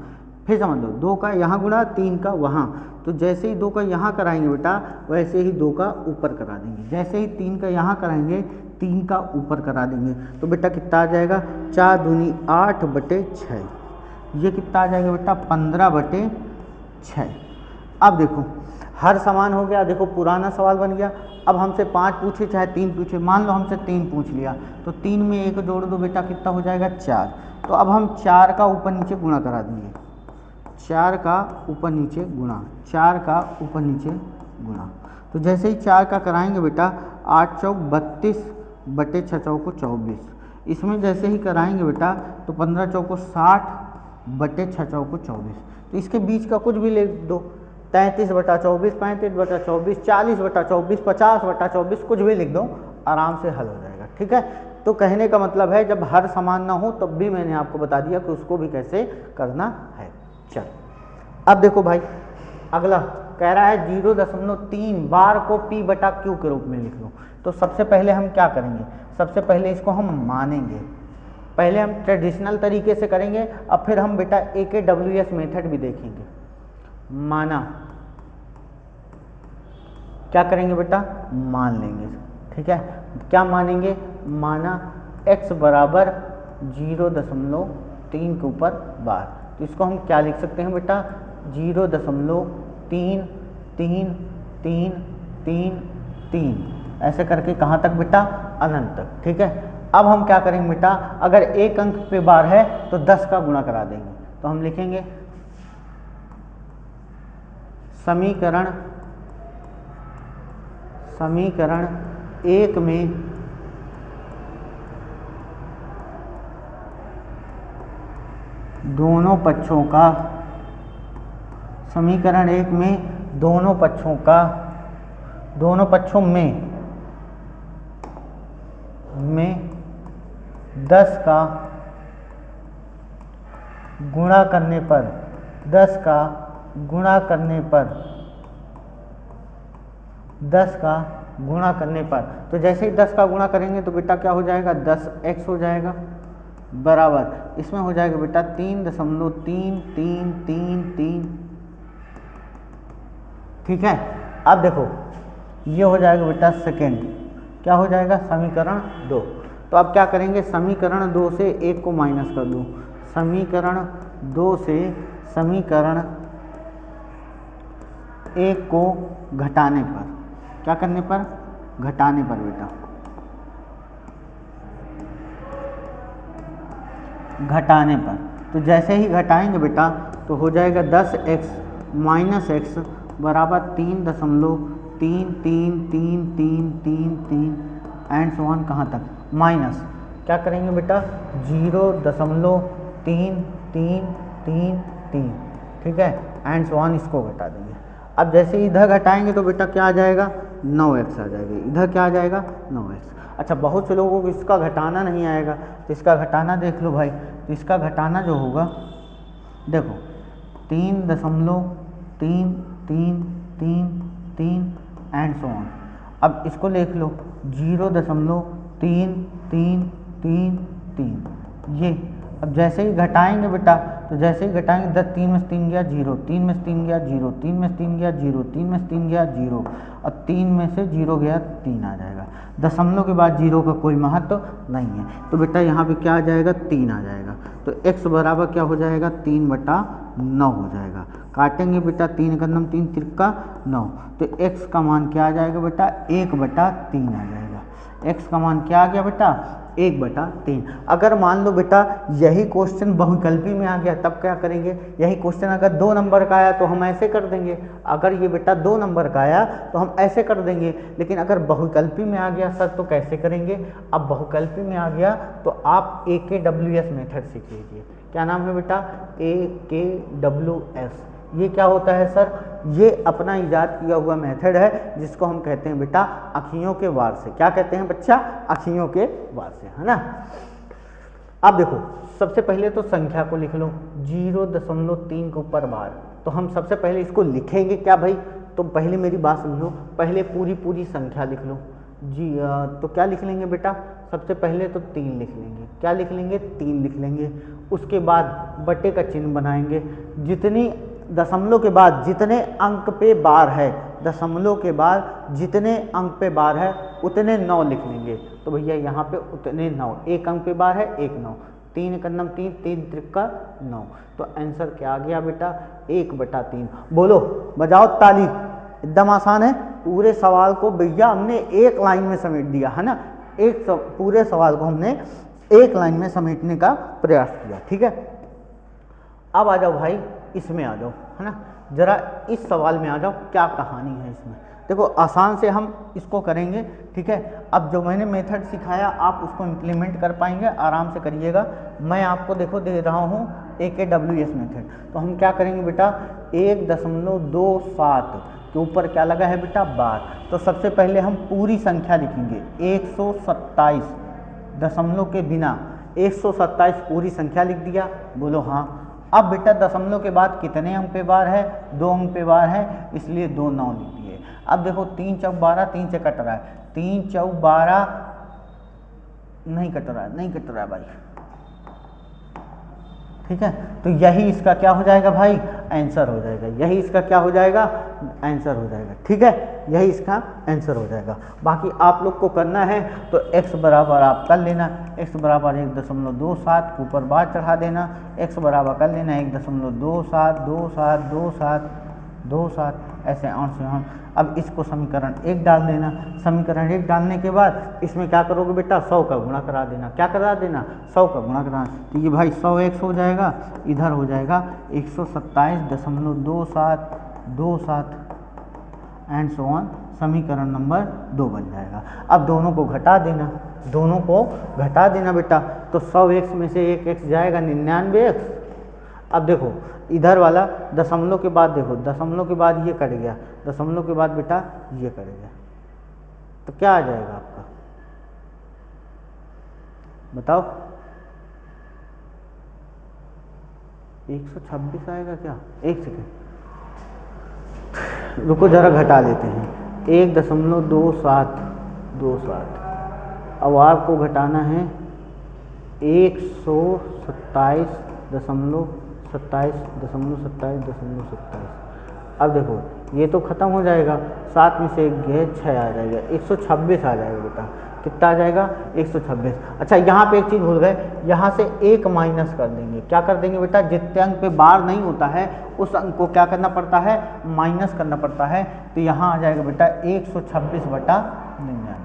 फिर समझ लो 2 का यहाँ गुणा 3 का वहाँ। तो जैसे ही 2 का यहाँ कराएंगे बेटा वैसे ही 2 का ऊपर करा देंगे, जैसे ही 3 का यहाँ कराएंगे 3 का ऊपर करा देंगे। तो बेटा कितना आ जाएगा 4 दूनी 8 बटे 6, ये कितना आ जाएगा बेटा 15 बटे 6। अब देखो हर समान हो गया। देखो पुराना सवाल बन गया। अब हमसे 5 पूछे चाहे 3 पूछे, मान लो हमसे 3 पूछ लिया तो 3 में 1 जोड़ दो बेटा, कितना हो जाएगा 4। तो अब हम 4 का ऊपर नीचे गुणा करा देंगे, 4 का ऊपर नीचे गुणा, 4 का ऊपर नीचे गुणा। तो जैसे ही 4 का कराएंगे बेटा 8 चौक 32 बटे 6 चौको 24। इसमें जैसे ही कराएंगे बेटा तो 15 चौको 60 बटे 6 चौको 24। तो इसके बीच का कुछ भी लिख दो, 33 बटा 24, 35 बटा 24, 40 बटा 24, 50 बटा 24, कुछ भी लिख दो, आराम से हल हो जाएगा। ठीक है, तो कहने का मतलब है जब हर समान ना हो तब भी मैंने आपको बता दिया कि उसको भी कैसे करना है। चल अब देखो भाई, अगला कह रहा है 0.3 बार को P बटा Q के रूप में लिख लो। तो सबसे पहले हम क्या करेंगे, सबसे पहले इसको हम मानेंगे। पहले हम ट्रेडिशनल तरीके से करेंगे, अब फिर हम बेटा AKWS मेथड भी देखेंगे। माना, क्या करेंगे बेटा, मान लेंगे। ठीक है, क्या मानेंगे, माना x बराबर 0.3 के ऊपर बार। तो इसको हम क्या लिख सकते हैं बेटा, 0.3333 ऐसे करके कहाँ तक बेटा, अनंत तक। ठीक है, अब हम क्या करेंगे बेटा, अगर एक अंक पे बार है तो 10 का गुणा करा देंगे। तो हम लिखेंगे समीकरण 1 में दोनों पक्षों का, समीकरण 1 में दोनों पक्षों में 10 का गुणा करने पर, 10 का गुणा करने पर, तो जैसे ही 10 का गुणा करेंगे तो बेटा क्या हो जाएगा, 10x हो जाएगा, बराबर इसमें हो जाएगा बेटा 3.3333। ठीक है, अब देखो ये हो जाएगा बेटा सेकेंड, क्या हो जाएगा, समीकरण 2। तो अब क्या करेंगे, समीकरण 2 से 1 को माइनस कर दो, समीकरण 2 से समीकरण 1 को घटाने पर, क्या करने पर, घटाने पर बेटा, घटाने पर। तो जैसे ही घटाएंगे बेटा तो हो जाएगा 10x माइनस x बराबर 3.333333 एंड सो ऑन, कहाँ तक, माइनस क्या करेंगे बेटा 0.3333। ठीक है, एंड सो ऑन, इसको घटा देंगे। अब जैसे इधर घटाएंगे तो बेटा क्या आ जाएगा, 9x आ जाएगा। इधर क्या आ जाएगा, 9x। अच्छा, बहुत से लोगों को इसका घटाना नहीं आएगा, तो इसका घटाना देख लो भाई। तो इसका घटाना जो होगा, देखो 3.3333 3 एंड सो ऑन। अब इसको लिख लो 0.3333 ये। अब जैसे ही घटाएंगे बेटा, तो जैसे ही घटाएंगे 10 3 में से 3 गया 0, 3 में से 3 गया 0, 3 में से 3 गया 0, 3 में से 3 गया 0 और 3 में से 0 गया 3 आ जाएगा। दशमलव के बाद 0 का कोई महत्व नहीं है, तो बेटा यहाँ पे क्या आ जाएगा 3 आ जाएगा। तो x बराबर क्या हो जाएगा 3/9 हो जाएगा। काटेंगे बेटा 3 का 3 तिरका 9, तो x का मान क्या आ जाएगा बेटा 1/3 आ जाएगा। x का मान क्या आ गया बेटा 1/3। अगर मान लो बेटा यही क्वेश्चन बहुविकल्पी में आ गया तब क्या करेंगे, यही क्वेश्चन अगर 2 नंबर का आया तो हम ऐसे कर देंगे, अगर ये बेटा 2 नंबर का आया तो हम ऐसे कर देंगे। लेकिन अगर बहुविकल्पी में आ गया सर तो कैसे करेंगे। अब बहुविकल्पी में आ गया तो आप AKWS मेथड सीख लीजिए। क्या नाम है बेटा AKWS। ये क्या होता है सर, ये अपना इजाद किया हुआ मेथड है जिसको हम कहते हैं बेटा अखियों के वार से। क्या कहते हैं बच्चा, अखियों के वार से, है ना। अब देखो सबसे पहले तो संख्या को लिख लो 0.3 के ऊपर बार। तो हम सबसे पहले इसको लिखेंगे क्या भाई, तो पहले मेरी बात समझो, पहले पूरी संख्या लिख लो जी। तो क्या लिख लेंगे बेटा, सबसे पहले तो 3 लिख लेंगे। क्या लिख लेंगे 3 लिख लेंगे। उसके बाद बटे का चिन्ह बनाएंगे। जितनी दशमलव के बाद जितने अंक पे बार है, दशमलव के बाद जितने अंक पे बार है उतने 9 लिख लेंगे। तो भैया यहाँ पे उतने 9, एक अंक पे बार है 1 9, 3 का 3 3 त्रिका 9। तो आंसर क्या आ गया बेटा 1/3। बोलो बजाओ ताली, एकदम आसान है। पूरे सवाल को भैया हमने एक लाइन में समेट दिया है ना, पूरे सवाल को हमने एक लाइन में समेटने का प्रयास किया। ठीक है, अब आ जाओ भाई इसमें आ जाओ, है ना, जरा इस सवाल में आ जाओ, क्या कहानी है इसमें। देखो आसान से हम इसको करेंगे। ठीक है, अब जो मैंने मेथड सिखाया आप उसको इम्प्लीमेंट कर पाएंगे, आराम से करिएगा। मैं आपको देखो दे रहा हूँ AKWS मेथड। तो हम क्या करेंगे बेटा 1.27 के ऊपर क्या लगा है बेटा बार। तो सबसे पहले हम पूरी संख्या लिखेंगे 127, दशमलव के बिना 127 पूरी संख्या लिख दिया। बोलो हाँ। अब बेटा दशमलव के बाद कितने अंक पे बार है, 2 अंक पे बार है, इसलिए 2 9 लिख दिए। अब देखो 3 चौक 12, 3 से कट रहा है, 3 चौक 12 नहीं कट रहा है भाई। ठीक है, तो यही इसका क्या हो जाएगा भाई आंसर हो जाएगा। यही इसका क्या हो जाएगा आंसर हो जाएगा। ठीक है, यही इसका आंसर हो जाएगा। बाकी आप लोग को करना है तो x बराबर आप कर लेना, x बराबर 1.27 के ऊपर बार चढ़ा देना, x बराबर कर लेना 1.27 ऐसे ऑन से ऑन। अब इसको समीकरण 1 डाल देना। समीकरण 1 डालने के बाद इसमें क्या करोगे बेटा 100 का गुणा करा देना। क्या करा देना 100 का गुणा करा। तो ये भाई 100 x हो जाएगा, इधर हो जाएगा 127.27 एंड सो ऑन। समीकरण नंबर 2 बन जाएगा। अब दोनों को घटा देना बेटा। तो 100x में से 1x जाएगा 99x। अब देखो इधर वाला दशमलव के बाद, देखो दशमलव के बाद ये कट गया, दशमलव के बाद बेटा ये कट गया, तो क्या आ जाएगा आपका बताओ 126 आएगा क्या। एक सेकेंड रुको जरा घटा देते हैं। 1.27 अब आपको घटाना है 127.27. अब देखो ये तो ख़त्म हो जाएगा, 7 में से 1 गए 6 आ जाएगा, 126 आ जाएगा बेटा। कितना आ जाएगा 126। अच्छा यहाँ पे एक चीज़ भूल गए, यहाँ से 1 माइनस कर देंगे। क्या कर देंगे बेटा, जितने अंक पे बार नहीं होता है उस अंक को क्या करना पड़ता है माइनस करना पड़ता है। तो यहाँ आ जाएगा बेटा 126/99,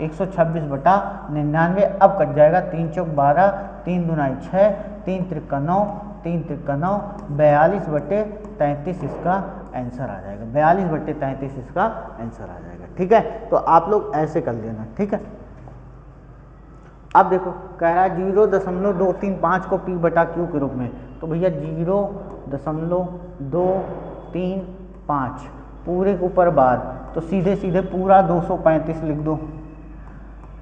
126/99। अब कट जाएगा 3 चौक 12, 3 दूना 6, 3 त्रिका 9, 3 त्रिका 9, 42/33 इसका आंसर आ जाएगा। 42/33 इसका आंसर आ जाएगा। ठीक है, तो आप लोग ऐसे कर लेना। ठीक है, अब देखो कह रहा है 0.235 को p/q के रूप में। तो भैया 0.235 पूरे के ऊपर बार, तो सीधे सीधे पूरा 235 लिख दो।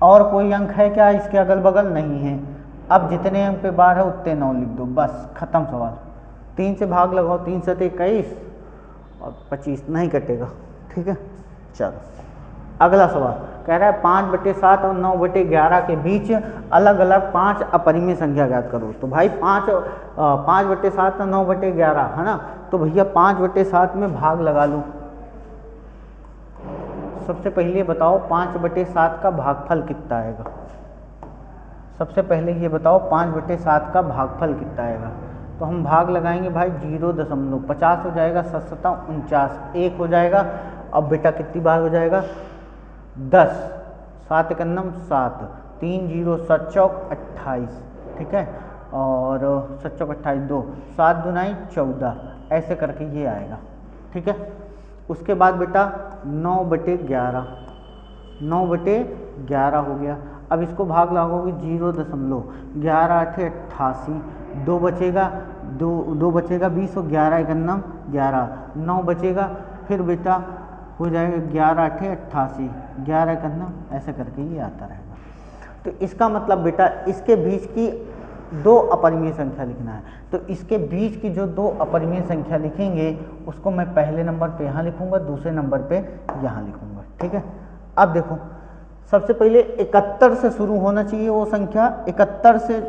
और कोई अंक है क्या इसके अगल बगल, नहीं है। अब जितने अंक पे बार है उतने 9 लिख दो, बस खत्म सवाल। 3 से भाग लगाओ, 3 7 21 और 25 नहीं कटेगा। ठीक है। चलो अगला सवाल कह रहा है 5/7 और 9/11 के बीच अलग अलग 5 अपरिमेय संख्या ज्ञात करो। तो भाई 5/7 और 9/11 है ना, तो भैया 5/7 में भाग लगा लूँ। सबसे पहले बताओ 5/7 का भागफल कितना आएगा। सबसे पहले ये बताओ 5/7 का भागफल कितना आएगा। तो हम भाग लगाएंगे भाई 0.50 हो जाएगा, 7 49 1 हो जाएगा। अब बेटा कितनी बार हो जाएगा 10, 7 एकन्नम 7, 3 0 7 चौक 28, ठीक है, और 7 चौक 28 2, 7 दूनाई 14, ऐसे करके ये आएगा, ठीक है। उसके बाद बेटा 9/11, 9/11 हो गया। अब इसको भाग लगाओगे 0.11 8 88, 2 बचेगा, 2 बचेगा 20 और 11 एकन्नम 11, 9 बचेगा, फिर बेटा हो जाएगा 11 8 88, 11 एकन्नम, ऐसे करके ये आता रहेगा। तो इसका मतलब बेटा इसके बीच की 2 अपरिमेय संख्या लिखना है। तो इसके बीच की जो 2 अपरिमेय संख्या लिखेंगे उसको मैं पहले नंबर पे यहाँ लिखूंगा, दूसरे नंबर पे यहाँ लिखूंगा, ठीक है। अब देखो सबसे पहले 71 से शुरू होना चाहिए वो संख्या, 71 से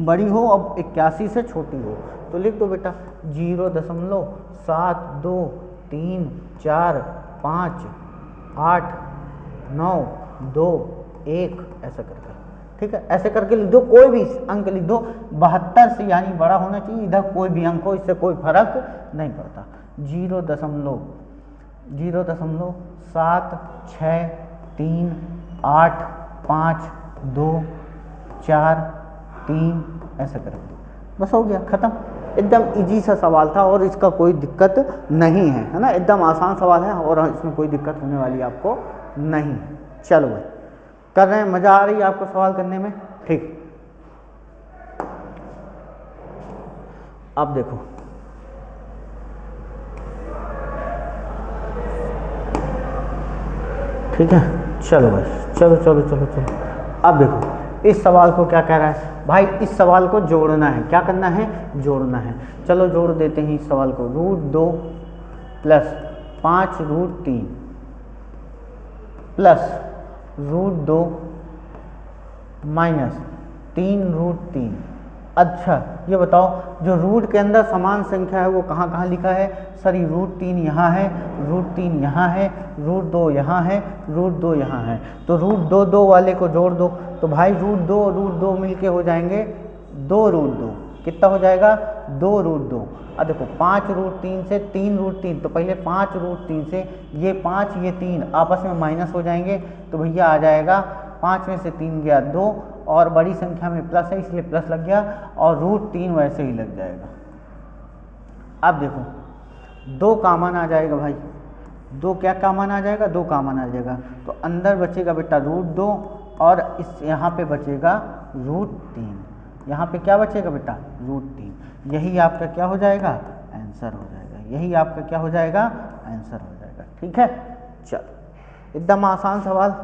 बड़ी हो और 81 से छोटी हो। तो लिख दो बेटा 0.7 2 3 4 5 8 9 2 1 ऐसा करके, ठीक है, ऐसे करके लिख दो। कोई भी अंक लिख दो, 72 से यानी बड़ा होना चाहिए, इधर कोई भी अंक हो, इससे कोई फर्क नहीं पड़ता। 0.7 6 3 8 5 2 4 3 ऐसा करके, बस हो गया, खत्म। एकदम इजी सा सवाल था और इसका कोई दिक्कत नहीं है ना, एकदम आसान सवाल है और इसमें कोई दिक्कत होने वाली आपको नहीं। चलो भाई कर रहे हैं, मज़ा आ रही है आपको सवाल करने में, ठीक। अब देखो ठीक है, चलो भाई चलो चलो चलो चलो। अब देखो इस सवाल को क्या कह रहा है भाई, इस सवाल को जोड़ना है। क्या करना है, जोड़ना है। चलो जोड़ देते हैं इस सवाल को। √2 प्लस 5 √3 प्लस √2 माइनस 3 √3। अच्छा ये बताओ जो रूट के अंदर समान संख्या है वो कहाँ कहाँ लिखा है। सर ये √3 यहाँ है, √3 यहाँ है, √2 यहाँ है, √2 यहाँ है। तो √2 वाले को जोड़ दो। तो भाई √2 और √2 मिलके हो जाएंगे 2 √2। कितना हो जाएगा 2 √2। अब देखो 5 √3 से 3 √3, तो पहले 5 √3 से ये 5 ये 3 आपस में माइनस हो जाएंगे। तो भैया आ जाएगा 5 में से 3 गया 2 और बड़ी संख्या में प्लस है इसलिए प्लस लग गया और √3 वैसे ही लग जाएगा। अब देखो 2 कॉमन आ जाएगा भाई, 2 क्या कॉमन आ जाएगा, 2 कॉमन आ जाएगा। तो अंदर बचेगा बेटा √2 और इस यहाँ पे बचेगा √3। यहाँ पे क्या बचेगा बेटा √3। यही आपका क्या हो जाएगा आंसर हो जाएगा, यही आपका क्या हो जाएगा आंसर हो जाएगा, ठीक है। चलो एकदम आसान सवाल,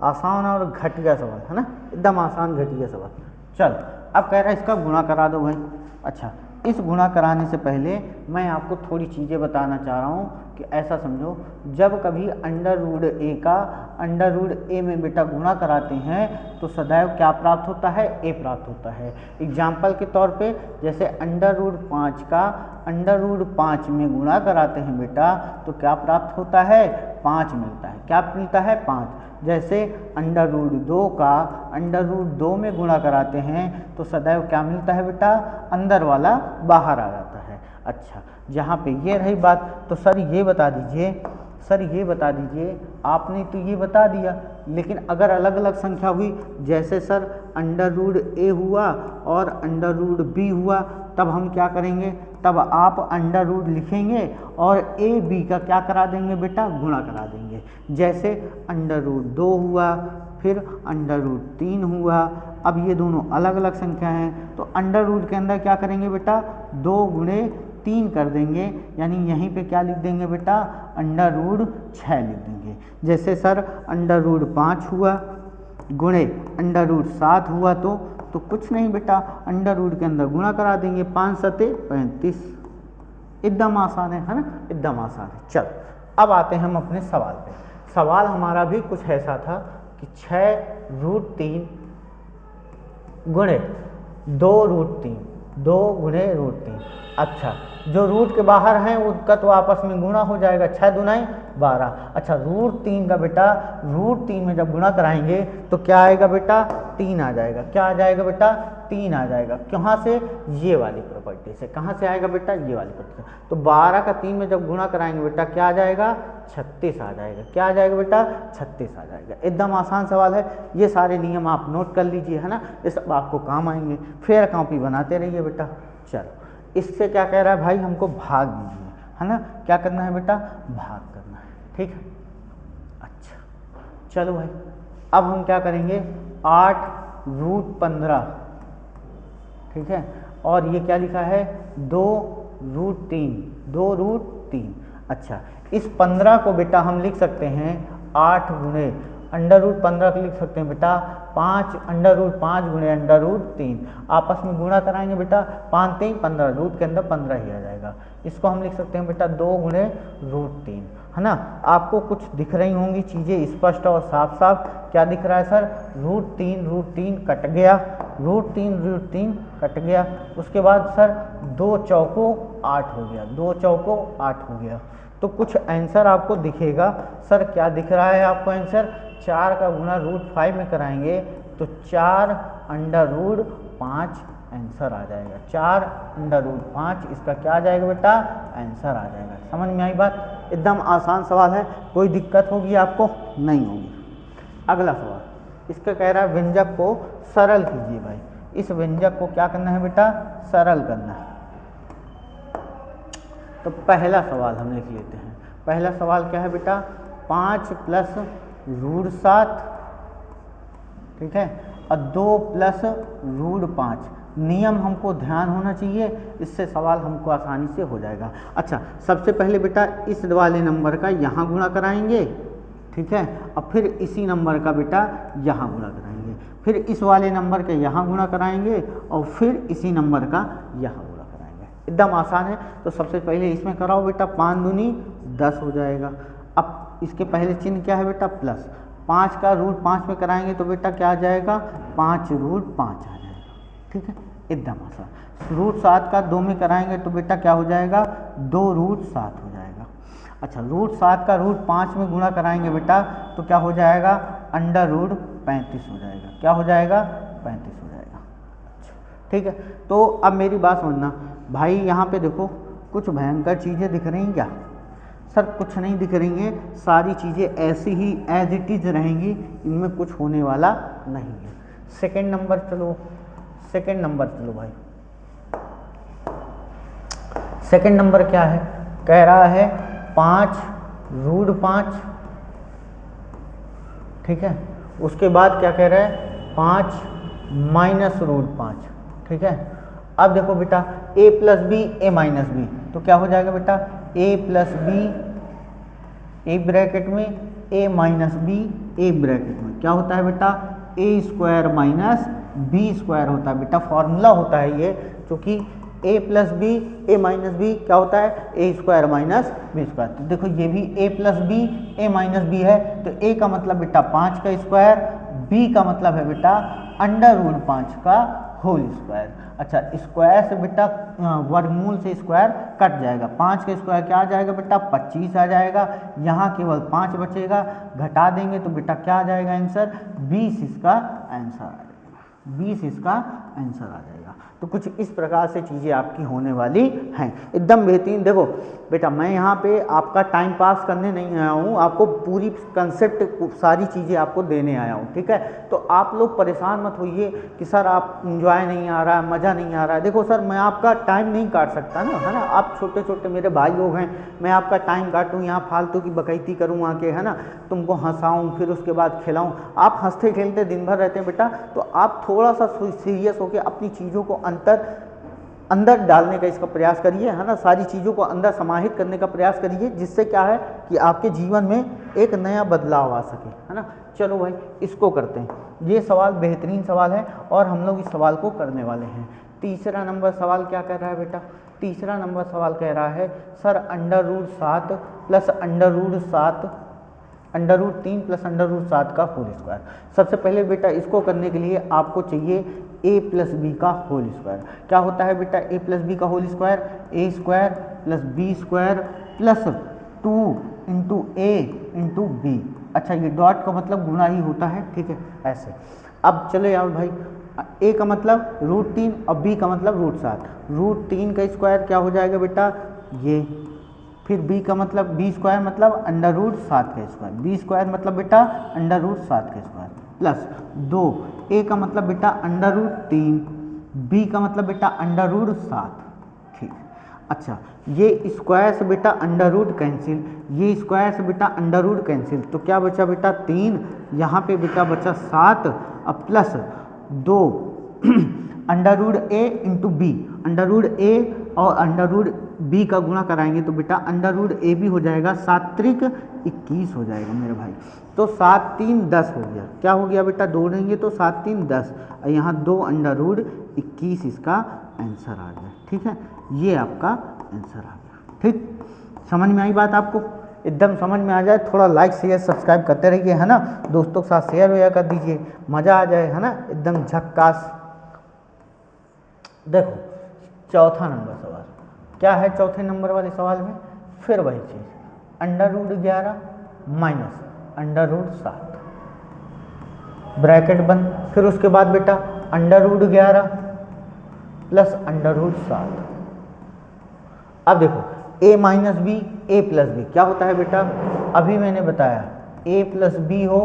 आसान और घटिया सवाल है ना, एकदम आसान घटिया सवाल। चल अब कह रहा है इसका गुणा करा दो भाई। अच्छा इस गुणा कराने से पहले मैं आपको थोड़ी चीज़ें बताना चाह रहा हूँ कि ऐसा समझो जब कभी √a का √a में बेटा गुणा कराते हैं तो सदैव क्या प्राप्त होता है, a प्राप्त होता है। एग्जाम्पल के तौर पे जैसे √5 का √5 में गुणा कराते हैं बेटा तो क्या प्राप्त होता है 5 मिलता है। क्या मिलता है 5। जैसे √2 का √2 में गुणा कराते हैं तो सदैव क्या मिलता है बेटा अंदर वाला बाहर आ जाता है। अच्छा जहाँ पे ये रही बात तो सर ये बता दीजिए, सर ये बता दीजिए, आपने तो ये बता दिया लेकिन अगर अलग अलग संख्या हुई जैसे सर √a हुआ और √b हुआ तब हम क्या करेंगे, तब आप √ लिखेंगे और a b का क्या करा देंगे बेटा गुणा करा देंगे। जैसे √2 हुआ फिर √3 हुआ। अब ये दोनों अलग अलग संख्या हैं तो √ के अंदर क्या करेंगे बेटा 2 गुणे 3 कर देंगे, यानी यहीं पे क्या लिख देंगे बेटा √6 लिख देंगे। जैसे सर √5 हुआ गुणे √7 हुआ तो कुछ नहीं बेटा √ के अंदर गुणा करा देंगे, 5 7 35। एकदम आसान है ना, एकदम आसान है। चल अब आते हैं हम अपने सवाल पे। सवाल हमारा भी कुछ ऐसा था कि 6√3 गुणे 2√3, 2 गुणे √3। अच्छा, जो रूट के बाहर हैं उनका तो आपस में गुणा हो जाएगा, 6 दूनाई 12। अच्छा, √3 का बेटा √3 में जब गुणा कराएंगे तो क्या आएगा बेटा, 3 आ जाएगा। क्या आ जाएगा बेटा, 3 आ जाएगा। कहाँ से, ये वाली प्रॉपर्टी से। कहाँ से आएगा बेटा, ये वाली प्रॉपर्टी से। तो 12 का 3 में जब गुणा कराएंगे बेटा क्या आ जाएगा, 36 आ जाएगा। क्या आ जाएगा बेटा, 36 आ जाएगा। एकदम आसान सवाल है। ये सारे नियम आप नोट कर लीजिए, है ना, ये सब आपको काम आएंगे। फिर कॉपी बनाते रहिए बेटा। चलो, इससे क्या कह रहा है भाई, हमको भाग दीजिए, है ना। क्या करना है बेटा, भाग करना है, ठीक है। अच्छा, चलो भाई, अब हम क्या करेंगे, 8√15, ठीक है। और ये क्या लिखा है, 2√3, 2√3। अच्छा, इस 15 को बेटा हम लिख सकते हैं 8 गुणे √15 को लिख सकते हैं बेटा 5 गुणे √3। आपस में गुणा कराएंगे बेटा, 5 3 15, रूट के अंदर 15 ही आ जाएगा। इसको हम लिख सकते हैं बेटा 2 गुणे √3, है ना। आपको कुछ दिख रही होंगी चीज़ें स्पष्ट और साफ साफ। क्या दिख रहा है सर, √3 कट गया, √3 कट गया। उसके बाद सर 2 चौको 8 हो गया, 2 चौको 8 हो गया। तो कुछ आंसर आपको दिखेगा। सर क्या दिख रहा है आपको आंसर, 4 का गुणा √5 में कराएंगे तो 4√5 आंसर आ जाएगा। 4√5 इसका क्या आ जाएगा बेटा, आंसर आ जाएगा। समझ में आई बात, एकदम आसान सवाल है, कोई दिक्कत होगी आपको नहीं होगी। अगला सवाल, इसका कह रहा है व्यंजक को सरल कीजिए भाई। इस व्यंजक को क्या करना है बेटा, सरल करना है। तो पहला सवाल हम लिख लेते हैं। पहला सवाल क्या है बेटा, 5 + √7, ठीक है, और 2 + √5। नियम हमको ध्यान होना चाहिए, इससे सवाल हमको आसानी से हो जाएगा। अच्छा, सबसे पहले बेटा इस वाले नंबर का यहाँ गुणा कराएंगे, ठीक है, और फिर इसी नंबर का बेटा यहाँ गुणा कराएंगे, फिर इस वाले नंबर के यहाँ गुणा कराएंगे और फिर इसी नंबर का यहाँ गुणा कराएंगे। एकदम आसान है। तो सबसे पहले इसमें कराओ बेटा, 5 दूनी 10 हो जाएगा। अब इसके पहले चिन्ह क्या है बेटा, प्लस। 5 का √5 में कराएंगे तो बेटा क्या आ जाएगा, 5√5 आ जाएगा, ठीक है, एकदम आसान। √7 का 2 में कराएंगे तो बेटा क्या हो जाएगा, 2√7 हो जाएगा। अच्छा, √7 का √5 में गुणा कराएंगे बेटा तो क्या हो जाएगा, √35 हो जाएगा। क्या हो जाएगा, 35 हो जाएगा। अच्छा, ठीक है। तो अब मेरी बात समझना भाई, यहाँ पे देखो कुछ भयंकर चीज़ें दिख रही क्या, सर कुछ नहीं दिख रही हैं, सारी चीज़ें ऐसी ही एज इट इज़ रहेंगी, इनमें कुछ होने वाला नहीं है। सेकंड नंबर चलो, सेकंड नंबर चलो भाई। सेकंड नंबर क्या है, कह रहा है 5√5, ठीक है। उसके बाद क्या कह रहा है, 5 - √5, ठीक है। अब देखो बेटा a + b a - b, तो क्या हो जाएगा बेटा, a + b a ब्रैकेट में, a - b a ब्रैकेट में, क्या होता है बेटा, a² - b² होता है बेटा। फॉर्मूला होता है ये, क्योंकि a + b a - b क्या होता है, a² - b²। तो देखो ये भी a + b a - b है, तो a का मतलब बेटा 5 का स्क्वायर, b का मतलब है बेटा √5 का होल स्क्वायर। अच्छा, स्क्वायर से बेटा वर्गमूल से स्क्वायर कट जाएगा, 5 का स्क्वायर क्या आ जाएगा बेटा, 25 आ जाएगा। यहाँ केवल 5 बचेगा, घटा देंगे तो बेटा क्या आ जाएगा आंसर, 20 इसका आंसर आ जाएगा, 20 इसका आंसर आ जाएगा। तो कुछ इस प्रकार से चीज़ें आपकी होने वाली हैं, एकदम बेहतरीन। देखो बेटा, मैं यहाँ पे आपका टाइम पास करने नहीं आया हूँ, आपको पूरी कंसेप्ट सारी चीज़ें आपको देने आया हूँ, ठीक है। तो आप लोग परेशान मत होइए कि सर आप इंजॉय नहीं आ रहा है, मज़ा नहीं आ रहा है। देखो सर, मैं आपका टाइम नहीं काट सकता ना, है ना, आप छोटे छोटे मेरे भाई लोग हैं, मैं आपका टाइम काटूँ यहाँ फालतू की बकैती करूँ आके, है ना, तुमको हंसाऊँ फिर उसके बाद खिलाऊँ। आप हंसते खेलते दिन भर रहते हैं बेटा, तो आप थोड़ा सा सीरियस होकर अपनी चीज़ों को अंदर डालने का इसका प्रयास करिए, है ना, सारी चीज़ों को अंदर समाहित करने का प्रयास करिए, जिससे क्या है कि आपके जीवन में एक नया बदलाव आ सके, है ना। चलो भाई, इसको करते हैं। ये सवाल बेहतरीन सवाल है और हम लोग इस सवाल को करने वाले हैं। तीसरा नंबर सवाल क्या कह रहा है बेटा, तीसरा नंबर सवाल कह रहा है सर √7 प्लस √7 √3 प्लस √7 का होल स्क्वायर। सबसे पहले बेटा इसको करने के लिए आपको चाहिए a प्लस बी का होल स्क्वायर। क्या होता है बेटा a प्लस बी का whole square, a square plus B square plus 2 into A into B. अच्छा ये डॉट का मतलब गुणा ही होता है, ठीक है ऐसे। अब चलो यार भाई, a का मतलब √3 और b का मतलब √7। √3 का स्क्वायर क्या हो जाएगा बेटा ये, फिर b का मतलब b स्क्वायर मतलब √7 का स्क्वायर, b स्क्वायर मतलब बेटा √7 का स्क्वायर प्लस 2, a का मतलब बेटा √3, b का मतलब बेटा √7, ठीक। अच्छा ये स्क्वायर से बेटा अंडर कैंसिल, ये स्क्वायर से बेटा अंडर कैंसिल, तो क्या बचा बेटा 3, यहाँ पे बेटा बचा 7 अब plus 2 √a into B, √a और √b का गुणा कराएंगे तो बेटा √a भी हो जाएगा, 7 त्रिक 21 हो जाएगा मेरे भाई। तो 7 3 10 हो गया, क्या हो गया बेटा 2 लेंगे तो 7 3 10 और यहाँ 2 √21 इसका आंसर आ गया, ठीक है ये आपका आंसर आ गया। ठीक समझ में आई बात आपको, एकदम समझ में आ जाए थोड़ा लाइक शेयर सब्सक्राइब करते रहिए है ना, दोस्तों के साथ शेयर वेयर कर दीजिए, मज़ा आ जाए है ना एकदम झक्कास। देखो चौथा नंबर सवाल क्या है, चौथे नंबर वाले सवाल में फिर वही चीज़ √11 माइनस √7 ब्रैकेट बंद, फिर उसके बाद बेटा √11 प्लस √7। अब देखो a minus B a plus B क्या होता है बेटा, अभी मैंने बताया a प्लस बी हो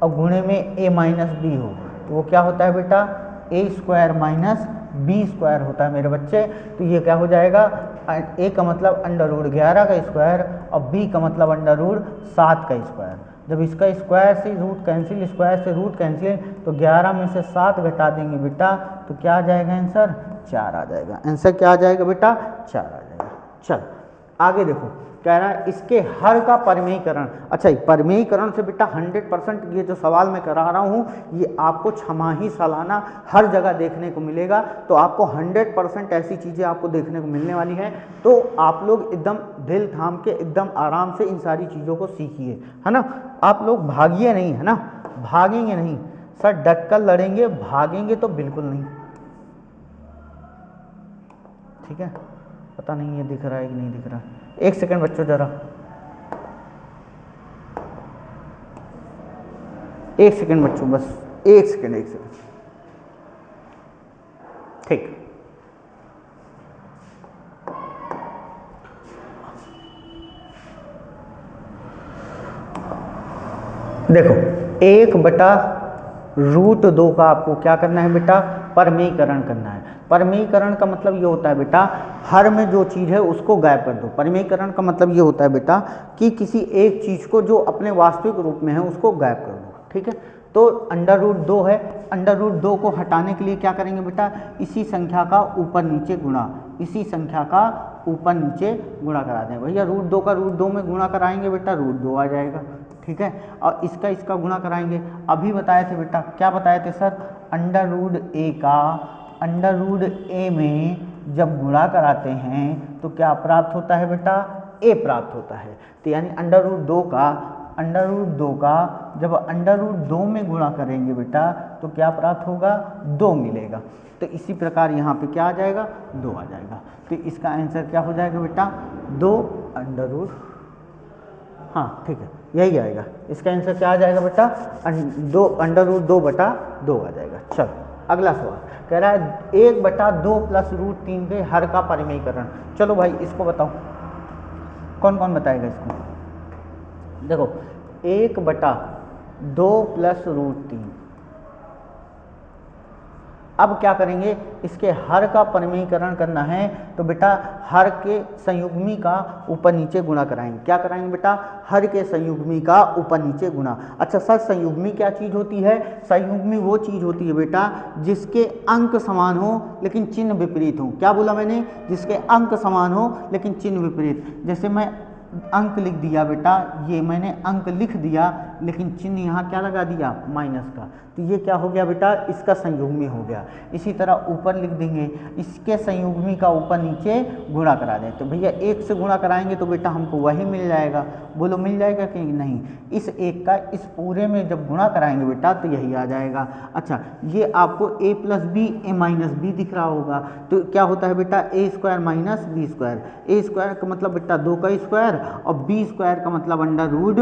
और गुणे में a माइनस बी हो तो वो क्या होता है बेटा a square minus B square होता है मेरे बच्चे। तो ये क्या हो जाएगा, a का मतलब √11 का स्क्वायर और b का मतलब √7 का स्क्वायर। जब इसका स्क्वायर से रूट कैंसिल, स्क्वायर से रूट कैंसिल, तो 11 में से 7 घटा देंगे बेटा तो क्या आ जाएगा आंसर 4 आ जाएगा। आंसर क्या आ जाएगा बेटा 4 आ जाएगा। चल आगे देखो कह रहा है इसके हर का परिमेयीकरण। अच्छा परिमेयीकरण से बेटा 100% ये जो सवाल मैं करा रहा हूँ ये आपको छमाही सालाना हर जगह देखने को मिलेगा, तो आपको 100% ऐसी चीज़ें आपको देखने को मिलने वाली हैं। तो आप लोग एकदम दिल थाम के एकदम आराम से इन सारी चीज़ों को सीखिए है ना, आप लोग भागिए नहीं है ना, भागेंगे नहीं सर, डट कर लड़ेंगे, भागेंगे तो बिल्कुल नहीं, ठीक है। पता नहीं ये दिख रहा है कि नहीं दिख रहा, एक सेकंड बच्चों जरा, एक सेकंड बच्चों बस एक सेकंड ठीक। देखो 1/√2 का आपको क्या करना है बेटा परिमेयीकरण करना है। परिमेयीकरण का मतलब ये होता है बेटा हर में जो चीज़ है उसको गायब कर दो। परिमेयीकरण का मतलब ये होता है बेटा कि किसी एक चीज़ को जो अपने वास्तविक रूप में है उसको गायब कर दो, ठीक है। तो √2 है, √2 को हटाने के लिए क्या करेंगे बेटा, इसी संख्या का ऊपर नीचे गुणा, इसी संख्या का ऊपर नीचे गुणा करा दें भैया। √2 का √2 में गुणा कराएंगे बेटा √2 आ जाएगा, ठीक है। और इसका गुणा कराएंगे, अभी बताए थे बेटा, क्या बताए थे सर, √a का √a में जब गुणा कराते हैं तो क्या प्राप्त होता है बेटा a प्राप्त होता है। तो यानी √2 का जब √2 में गुणा करेंगे बेटा तो क्या प्राप्त होगा 2 मिलेगा। तो इसी प्रकार यहाँ पे क्या आ जाएगा 2 आ जाएगा। तो इसका आंसर क्या हो जाएगा बेटा 2 √ हाँ ठीक है यही आएगा। इसका आंसर क्या आ जाएगा बेटा 2 √2/2 आ जाएगा। चलो अगला सवाल कह रहा है 1/2 प्लस √3 के हर का परिमेयीकरण। चलो भाई इसको बताओ, कौन कौन बताएगा इसको। देखो 1/2 प्लस √3, अब क्या करेंगे, इसके हर का परिमेयीकरण करना है तो बेटा हर के संयुग्मी का ऊपर नीचे गुणा कराएंगे। क्या कराएंगे बेटा, हर के संयुग्मी का ऊपर नीचे गुणा। अच्छा सर संयुग्मी क्या चीज़ होती है, संयुग्मी वो चीज़ होती है बेटा जिसके अंक समान हो लेकिन चिन्ह विपरीत हो। क्या बोला मैंने, जिसके अंक समान हो लेकिन चिन्ह विपरीत। जैसे मैं अंक लिख दिया बेटा, ये मैंने अंक लिख दिया लेकिन चिन्ह यहाँ क्या लगा दिया, माइनस का, तो ये क्या हो गया बेटा, इसका संयुग्मी हो गया। इसी तरह ऊपर लिख देंगे, इसके संयुग्मी का ऊपर नीचे गुणा करा दें, तो भैया 1 से गुणा कराएंगे तो बेटा हमको वही मिल जाएगा। बोलो मिल जाएगा कि नहीं, इस 1 का इस पूरे में जब गुणा कराएंगे बेटा तो यही आ जाएगा। अच्छा, ये आपको a plus B A minus B दिख रहा होगा, तो क्या होता है बेटा, A square minus B square, A square का मतलब बेटा 2 का स्क्वायर और बी स्क्वायर का मतलब अंडर रूट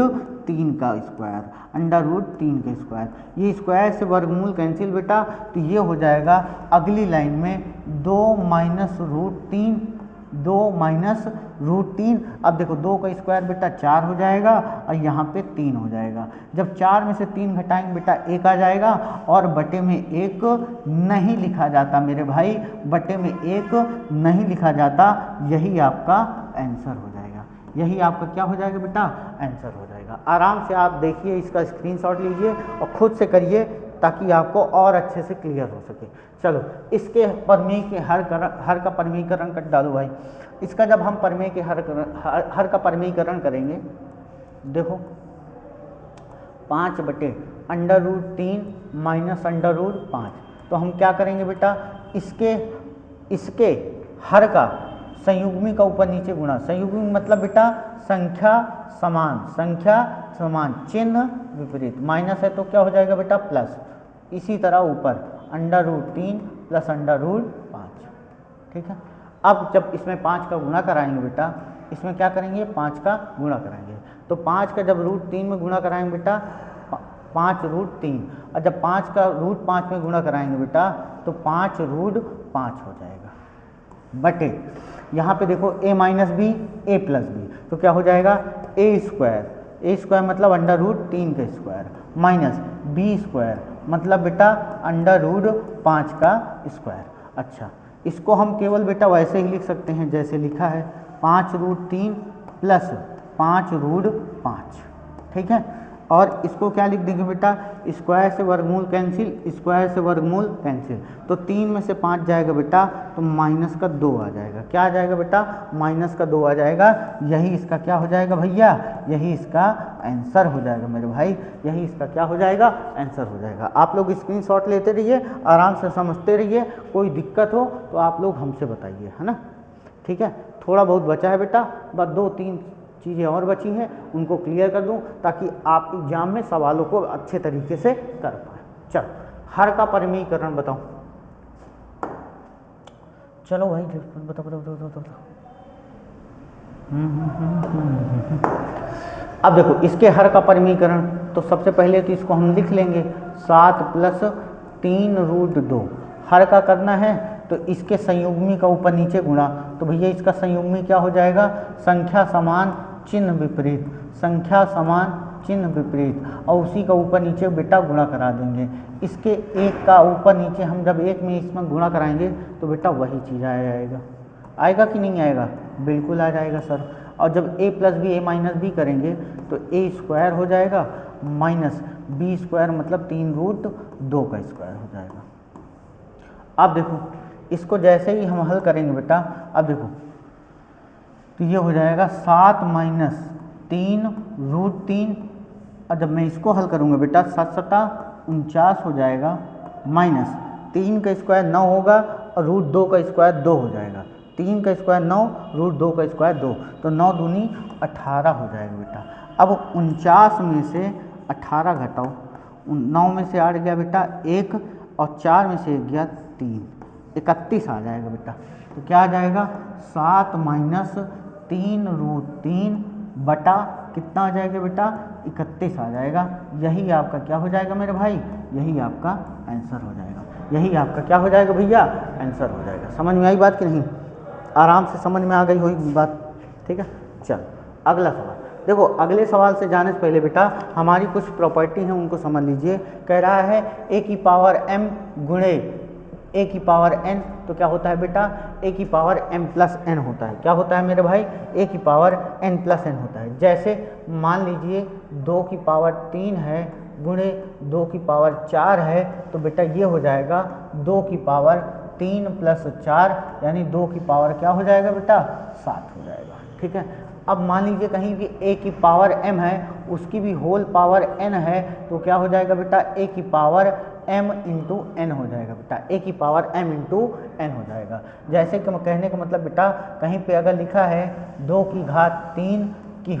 3 का स्क्वायर, अंडर रूट 3 का स्क्वायर। ये स्क्वायर से वर्गमूल कैंसिल बेटा, तो ये हो जाएगा अगली लाइन में 2 माइनस रूट 3, 2 माइनस रूट 3। अब देखो 2 का स्क्वायर बेटा 4 हो जाएगा और यहाँ पे 3 हो जाएगा। जब 4 में से 3 घटाएंगे बेटा 1 आ जाएगा, और बटे में 1 नहीं लिखा जाता मेरे भाई, बटे में 1 नहीं लिखा जाता, यही आपका आंसर हो जाएगा। यही आपका क्या हो जाएगा बेटा, आंसर हो जाएगा। आराम से आप देखिए, इसका स्क्रीनशॉट लीजिए और खुद से करिए ताकि आपको और अच्छे से क्लियर हो सके। चलो, इसके प्रमेय के हर का परमीकरण कर डालो भाई। इसका जब हम प्रमेय के हर का परमीकरण करेंगे, देखो 5 बटे under root 3 minus under root 5, तो हम क्या करेंगे बेटा, इसके हर का संयुग्मी का ऊपर नीचे गुणा, संयुग्मी मतलब बेटा संख्या समान, चिन्ह विपरीत, माइनस है तो क्या हो जाएगा बेटा, प्लस। इसी तरह ऊपर under root 3 plus under root 5, ठीक है। अब जब इसमें 5 का गुणा कराएंगे बेटा, इसमें क्या करेंगे, 5 का गुणा कराएंगे, तो 5 का जब रूट 3 में गुणा कराएंगे बेटा 5 रूट 3, और जब 5 का रूट 5 में गुणा कराएंगे बेटा तो 5 रूट 5 हो जाएगा, बटे यहाँ पे देखो a minus B A plus B, तो क्या हो जाएगा, ए स्क्वायर मतलब अंडर रूट 3 का स्क्वायर माइनस बी स्क्वायर मतलब बेटा अंडर रूट 5 का स्क्वायर। अच्छा, इसको हम केवल बेटा वैसे ही लिख सकते हैं जैसे लिखा है, 5 रूट 3 प्लस 5 रूट 5, ठीक है। और इसको क्या लिख देंगे बेटा, स्क्वायर से वर्गमूल कैंसिल, तो 3 में से 5 जाएगा बेटा तो माइनस का 2 आ जाएगा। क्या आ जाएगा बेटा, माइनस का 2 आ जाएगा। यही इसका क्या हो जाएगा भैया, यही इसका आंसर हो जाएगा मेरे भाई, यही इसका क्या हो जाएगा, आंसर हो जाएगा। आप लोग स्क्रीनशॉट लेते रहिए, आराम से समझते रहिए, कोई दिक्कत हो तो आप लोग हमसे बताइए, है ना, ठीक है। थोड़ा बहुत बचा है बेटा, बस 2-3 चीज़ें और बची हैं, उनको क्लियर कर दूं ताकि आप एग्जाम में सवालों को अच्छे तरीके से कर पाएँ। चलो, हर का परिमीकरण बताओ। चलो भाई बताओ। अब देखो इसके हर का परिमीकरण, तो सबसे पहले तो इसको हम लिख लेंगे 7 प्लस 3 रूट 2। हर का करना है तो इसके संयुग्मी का ऊपर नीचे गुणा, तो भैया इसका संयुग्मी क्या हो जाएगा, संख्या समान चिन्ह विपरीत, और उसी का ऊपर नीचे बेटा गुणा करा देंगे। इसके 1 का ऊपर नीचे हम जब 1 में इसमें गुणा कराएंगे तो बेटा वही चीज़ आएगा कि नहीं आएगा, बिल्कुल आ जाएगा सर। और जब a plus B A minus B करेंगे तो a स्क्वायर हो जाएगा माइनस बी स्क्वायर मतलब 3 रूट 2 का स्क्वायर हो जाएगा। अब देखो इसको जैसे ही हम हल करेंगे बेटा, अब देखो तो ये हो जाएगा 7 माइनस 3 रूट 3, और जब मैं इसको हल करूँगा बेटा 7 सटा 49 हो जाएगा, माइनस 3 का स्क्वायर 9 होगा और रूट 2 का स्क्वायर 2 हो जाएगा। 3 का स्क्वायर 9, रूट 2 का स्क्वायर 2, तो 9 दूनी 18 हो जाएगा बेटा। अब 49 में से 18 घटाओ, 9 में से 8 गया बेटा 1 और 4 में से 1 गया 3, 31 आ जाएगा बेटा। तो क्या आ जाएगा, 7 माइनस 3 रूट 3 बटा कितना आ जाएगा बेटा, 31 आ जाएगा। यही आपका क्या हो जाएगा मेरे भाई, यही आपका आंसर हो जाएगा, यही आपका क्या हो जाएगा भैया, आंसर हो जाएगा। समझ में आई बात कि नहीं, आराम से समझ में आ गई होगी बात, ठीक है। चल अगला सवाल देखो, अगले सवाल से जाने से पहले बेटा हमारी कुछ प्रॉपर्टी हैं उनको समझ लीजिए। कह रहा है a की पावर m गुणे a की पावर n, तो क्या होता है बेटा, a की पावर m प्लस n होता है। क्या होता है मेरे भाई, a की पावर n प्लस n होता है। जैसे मान लीजिए 2 की पावर 3 है गुणे 2 की पावर 4 है, तो बेटा ये हो जाएगा 2 की पावर 3 प्लस 4 यानी 2 की पावर क्या हो जाएगा बेटा, 7 हो जाएगा, ठीक है। अब मान लीजिए कहीं भी a की पावर m है, उसकी भी होल पावर n है, तो क्या हो जाएगा बेटा, a की पावर m इंटू n हो जाएगा बेटा, a की पावर m इंटू n हो जाएगा। जैसे कि कहने का मतलब बेटा, कहीं पे अगर लिखा है 2 की घात 3 की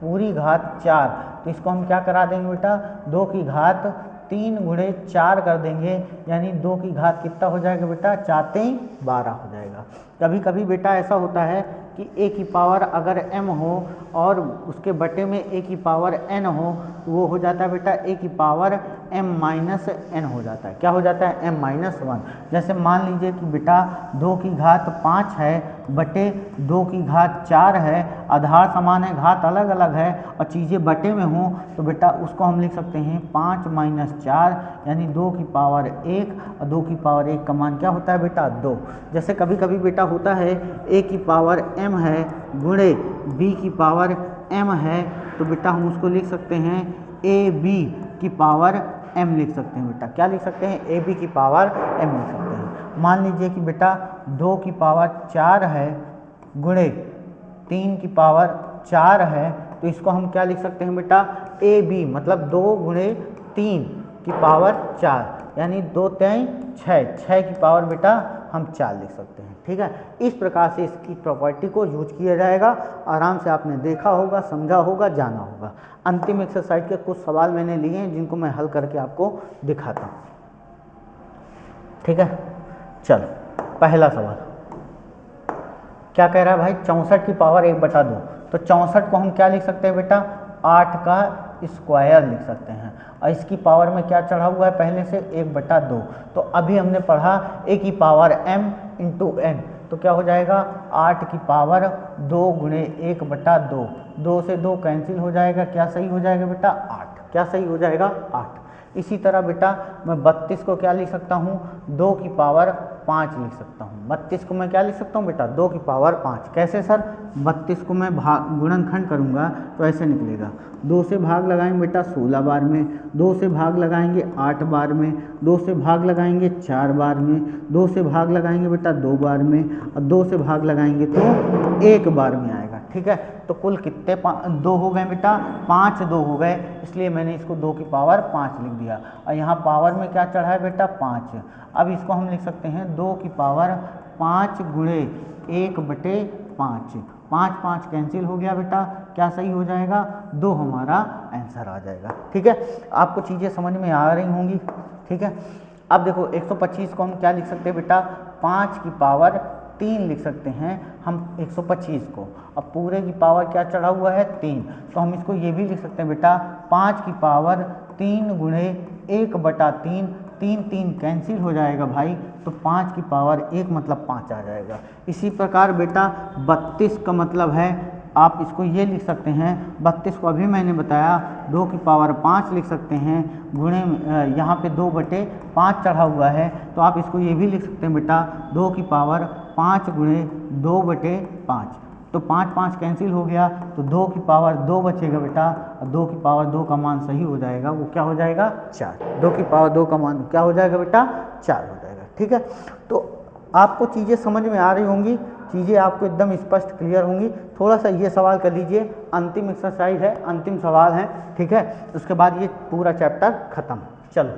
पूरी घात 4, तो इसको हम क्या करा देंगे बेटा, 2 की घात 3 गुणे 4 कर देंगे, यानी 2 की घात कितना हो जाएगा बेटा, 4 3 12 हो जाएगा। कभी कभी बेटा ऐसा होता है कि a की पावर अगर m हो और उसके बटे में a की पावर n हो, तो वो हो जाता है बेटा a की पावर m माइनस n हो जाता है। क्या हो जाता है, m माइनस 1। जैसे मान लीजिए कि बेटा 2 की घात 5 है बटे 2 की घात 4 है, आधार समान है, घात अलग अलग है और चीज़ें बटे में हों, तो बेटा उसको हम लिख सकते हैं 5 माइनस 4, यानी 2 की पावर 1, और 2 की पावर 1 का मान क्या होता है बेटा, 2। जैसे कभी कभी बेटा होता है a की पावर m है गुणे b की पावर m है, तो बेटा हम उसको लिख सकते हैं ab की पावर m लिख सकते हैं बेटा। क्या लिख सकते हैं, ab की पावर m लिख सकते हैं। मान लीजिए कि बेटा 2 की पावर 4 है गुणे 3 की पावर 4 है, तो इसको हम क्या लिख सकते हैं बेटा, ab मतलब 2 गुणे 3 की पावर 4, यानी 2 3 6 की पावर बेटा हम 4 लिख सकते हैं। ठीक है, इस प्रकार से इसकी प्रॉपर्टी को यूज किया जाएगा। आराम से आपने देखा होगा, समझा होगा, जाना होगा। अंतिम एक्सरसाइज के कुछ सवाल मैंने लिए हैं जिनको मैं हल करके आपको दिखाता हूँ। ठीक है, चलो पहला सवाल क्या कह रहा है भाई, 64 की पावर 1/2, तो 64 को हम क्या लिख सकते हैं बेटा, 8 का स्क्वायर लिख सकते हैं, और इसकी पावर में क्या चढ़ा हुआ है पहले से, 1/2। तो अभी हमने पढ़ा a की पावर m इंटू n, तो क्या हो जाएगा, 8 की पावर 2 गुणे 1/2, 2 से 2 कैंसिल हो जाएगा, क्या सही हो जाएगा बेटा, 8। क्या सही हो जाएगा, 8। इसी तरह बेटा मैं 32 को क्या लिख सकता हूँ, 2 की पावर 5 लिख सकता हूँ। 32 को मैं क्या लिख सकता हूँ बेटा, 2 की पावर 5। कैसे सर, 32 को मैं गुणनखंड करूँगा तो ऐसे निकलेगा, 2 से भाग लगाएंगे बेटा 16 बार में, 2 से भाग लगाएंगे 8 बार में, 2 से भाग लगाएंगे 4 बार में, 2 से भाग लगाएंगे बेटा 2 बार में, और 2 से भाग लगाएंगे तो 1 बार में आएगा। ठीक है, तो कुल कितने 2 हो गए बेटा, 5 2 हो गए, इसलिए मैंने इसको 2 की पावर 5 लिख दिया, और यहाँ पावर में क्या चढ़ा है बेटा, 5। अब इसको हम लिख सकते हैं 2 की पावर 5 गुणे 1/5, 5 5 कैंसिल हो गया बेटा, क्या सही हो जाएगा, 2 हमारा आंसर आ जाएगा। ठीक है, आपको चीज़ें समझ में आ रही होंगी। ठीक है, अब देखो 125 को हम क्या लिख सकते हैं बेटा, 5 की पावर 3 लिख सकते हैं हम 125 को, अब पूरे की पावर क्या चढ़ा हुआ है, 3, तो हम इसको ये भी लिख सकते हैं बेटा 5 की पावर 3 गुणे 1/3, 3 3 कैंसिल हो जाएगा भाई, तो 5 की पावर 1 मतलब 5 आ जाएगा। इसी प्रकार बेटा 32 का मतलब है, आप इसको ये लिख सकते हैं, 32 को अभी मैंने बताया 2 की पावर 5 लिख सकते हैं, गुणे यहाँ पे 2/5 चढ़ा हुआ है, तो आप इसको ये भी लिख सकते हैं बेटा 2 की पावर 5 गुणे 2/5, तो 5 5 कैंसिल हो गया, तो 2 की पावर 2 बचेगा बेटा, और 2 की पावर 2 का मान सही हो जाएगा, वो क्या हो जाएगा, 4। 2 की पावर 2 का मान क्या हो जाएगा बेटा, 4 हो जाएगा। ठीक है, तो आपको चीज़ें समझ में आ रही होंगी, चीज़ें आपको एकदम स्पष्ट क्लियर होंगी। थोड़ा सा ये सवाल कर लीजिए, अंतिम एक्सरसाइज है, अंतिम सवाल है। ठीक है, उसके बाद ये पूरा चैप्टर खत्म। चलो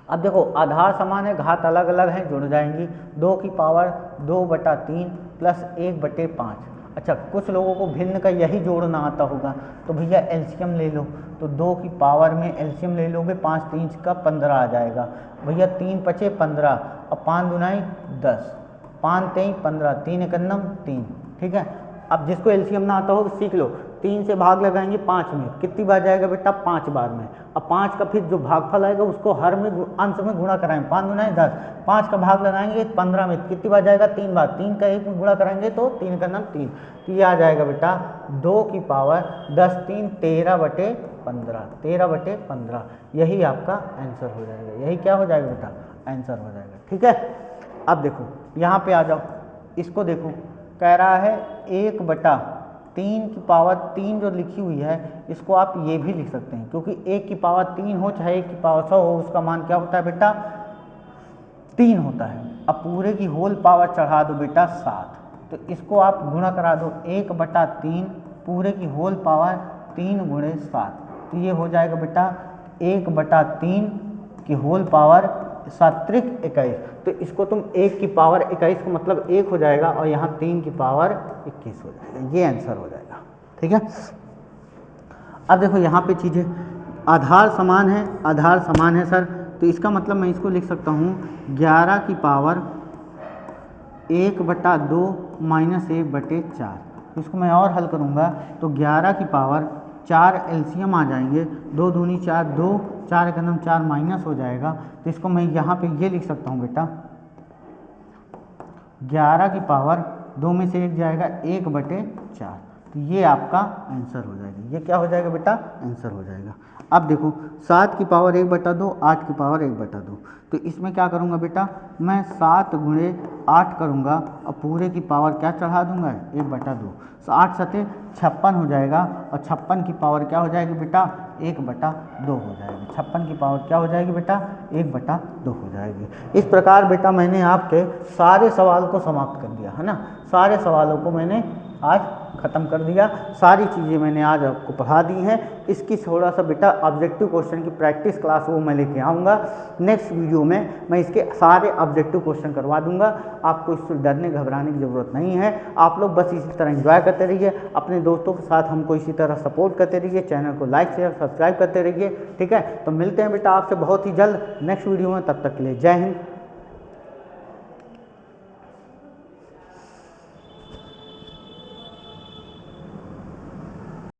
अब देखो, आधार समान है, घात अलग अलग हैं, जुड़ जाएंगी। 2 की पावर 2/3 प्लस 1/5। अच्छा, कुछ लोगों को भिन्न का यही जोड़ना आता होगा, तो भैया एलसीएम ले लो, तो 2 की पावर में एलसीएम ले लोगे, 5 3 का 15 आ जाएगा भैया, 3 5 15 और 5 दूनाई 10, 5 3 15, 3 1 3। ठीक है, अब जिसको एलसीएम ना आता हो सीख लो, 3 से भाग लगाएंगे 5 में, कितनी बार जाएगा बेटा, 5 बार में। अब 5 का फिर जो भागफल आएगा उसको हर में अंश में गुणा कराएंगे, 5 दूनाई 10, 5 का भाग लगाएंगे 15 में, कितनी बार जाएगा, 3 बार, 3 का 1 में गुणा कराएंगे तो 3 का 3, तो ये आ जाएगा बेटा 2 की पावर 10 3 13/15, 13/15, यही आपका आंसर हो जाएगा। यही क्या हो जाएगा बेटा, आंसर हो जाएगा। ठीक है, अब देखो यहाँ पे आ जाओ, इसको देखो, कह रहा है 1/3 की पावर 3 जो लिखी हुई है, इसको आप ये भी लिख सकते हैं, क्योंकि 1 की पावर 3 हो चाहे 1 की पावर 100 हो, उसका मान क्या होता है बेटा, 3 होता है। अब पूरे की होल पावर चढ़ा दो बेटा 7, तो इसको आप गुणा करा दो 1/3 पूरे की होल पावर 3 गुणे 7, तो ये हो जाएगा बेटा 1/3 की होल पावर 7×21। तो इसको तुम 1 की पावर 21 को मतलब 1 हो जाएगा और यहाँ 3 की पावर 21 हो जाएगा, ये आंसर हो जाएगा। ठीक है, अब देखो यहाँ पे चीज़ें आधार समान है, आधार समान है सर, तो इसका मतलब मैं इसको लिख सकता हूँ 11 की पावर 1/2 माइनस 1/4। इसको मैं और हल करूँगा तो 11 की पावर 4 एलसीएम आ जाएंगे, 2 दूनी 4, 2 4 एकम 4 माइनस हो जाएगा, तो इसको मैं यहाँ पे ये लिख सकता हूँ बेटा 11 की पावर 2 में से 1 जाएगा 1/4, तो ये आपका आंसर हो जाएगा। ये क्या हो जाएगा बेटा, आंसर हो जाएगा। अब देखो 7 की पावर 1/2, 8 की पावर 1/2, तो इसमें क्या करूँगा बेटा, मैं 7 गुणे 8 करूँगा और पूरे की पावर क्या चढ़ा दूँगा 1/2, 8 सते 56 हो जाएगा और 56 की पावर क्या हो जाएगी बेटा 1/2 हो जाएगी। 56 की पावर क्या हो जाएगी बेटा 1/2 हो जाएगी। इस प्रकार बेटा मैंने आपके सारे सवाल को समाप्त कर दिया है ना, सारे सवालों को मैंने आज ख़त्म कर दिया, सारी चीज़ें मैंने आज आपको पढ़ा दी हैं। इसकी थोड़ा सा बेटा ऑब्जेक्टिव क्वेश्चन की प्रैक्टिस क्लास वो मैं लेके आऊँगा नेक्स्ट वीडियो में, मैं इसके सारे ऑब्जेक्टिव क्वेश्चन करवा दूंगा। आपको इससे डरने घबराने की ज़रूरत नहीं है, आप लोग बस इसी तरह एंजॉय करते रहिए, अपने दोस्तों के साथ हमको इसी तरह सपोर्ट करते रहिए, चैनल को लाइक शेयर सब्सक्राइब करते रहिए। ठीक है, तो मिलते हैं बेटा आपसे बहुत ही जल्द नेक्स्ट वीडियो में, तब तक के लिए जय हिंद।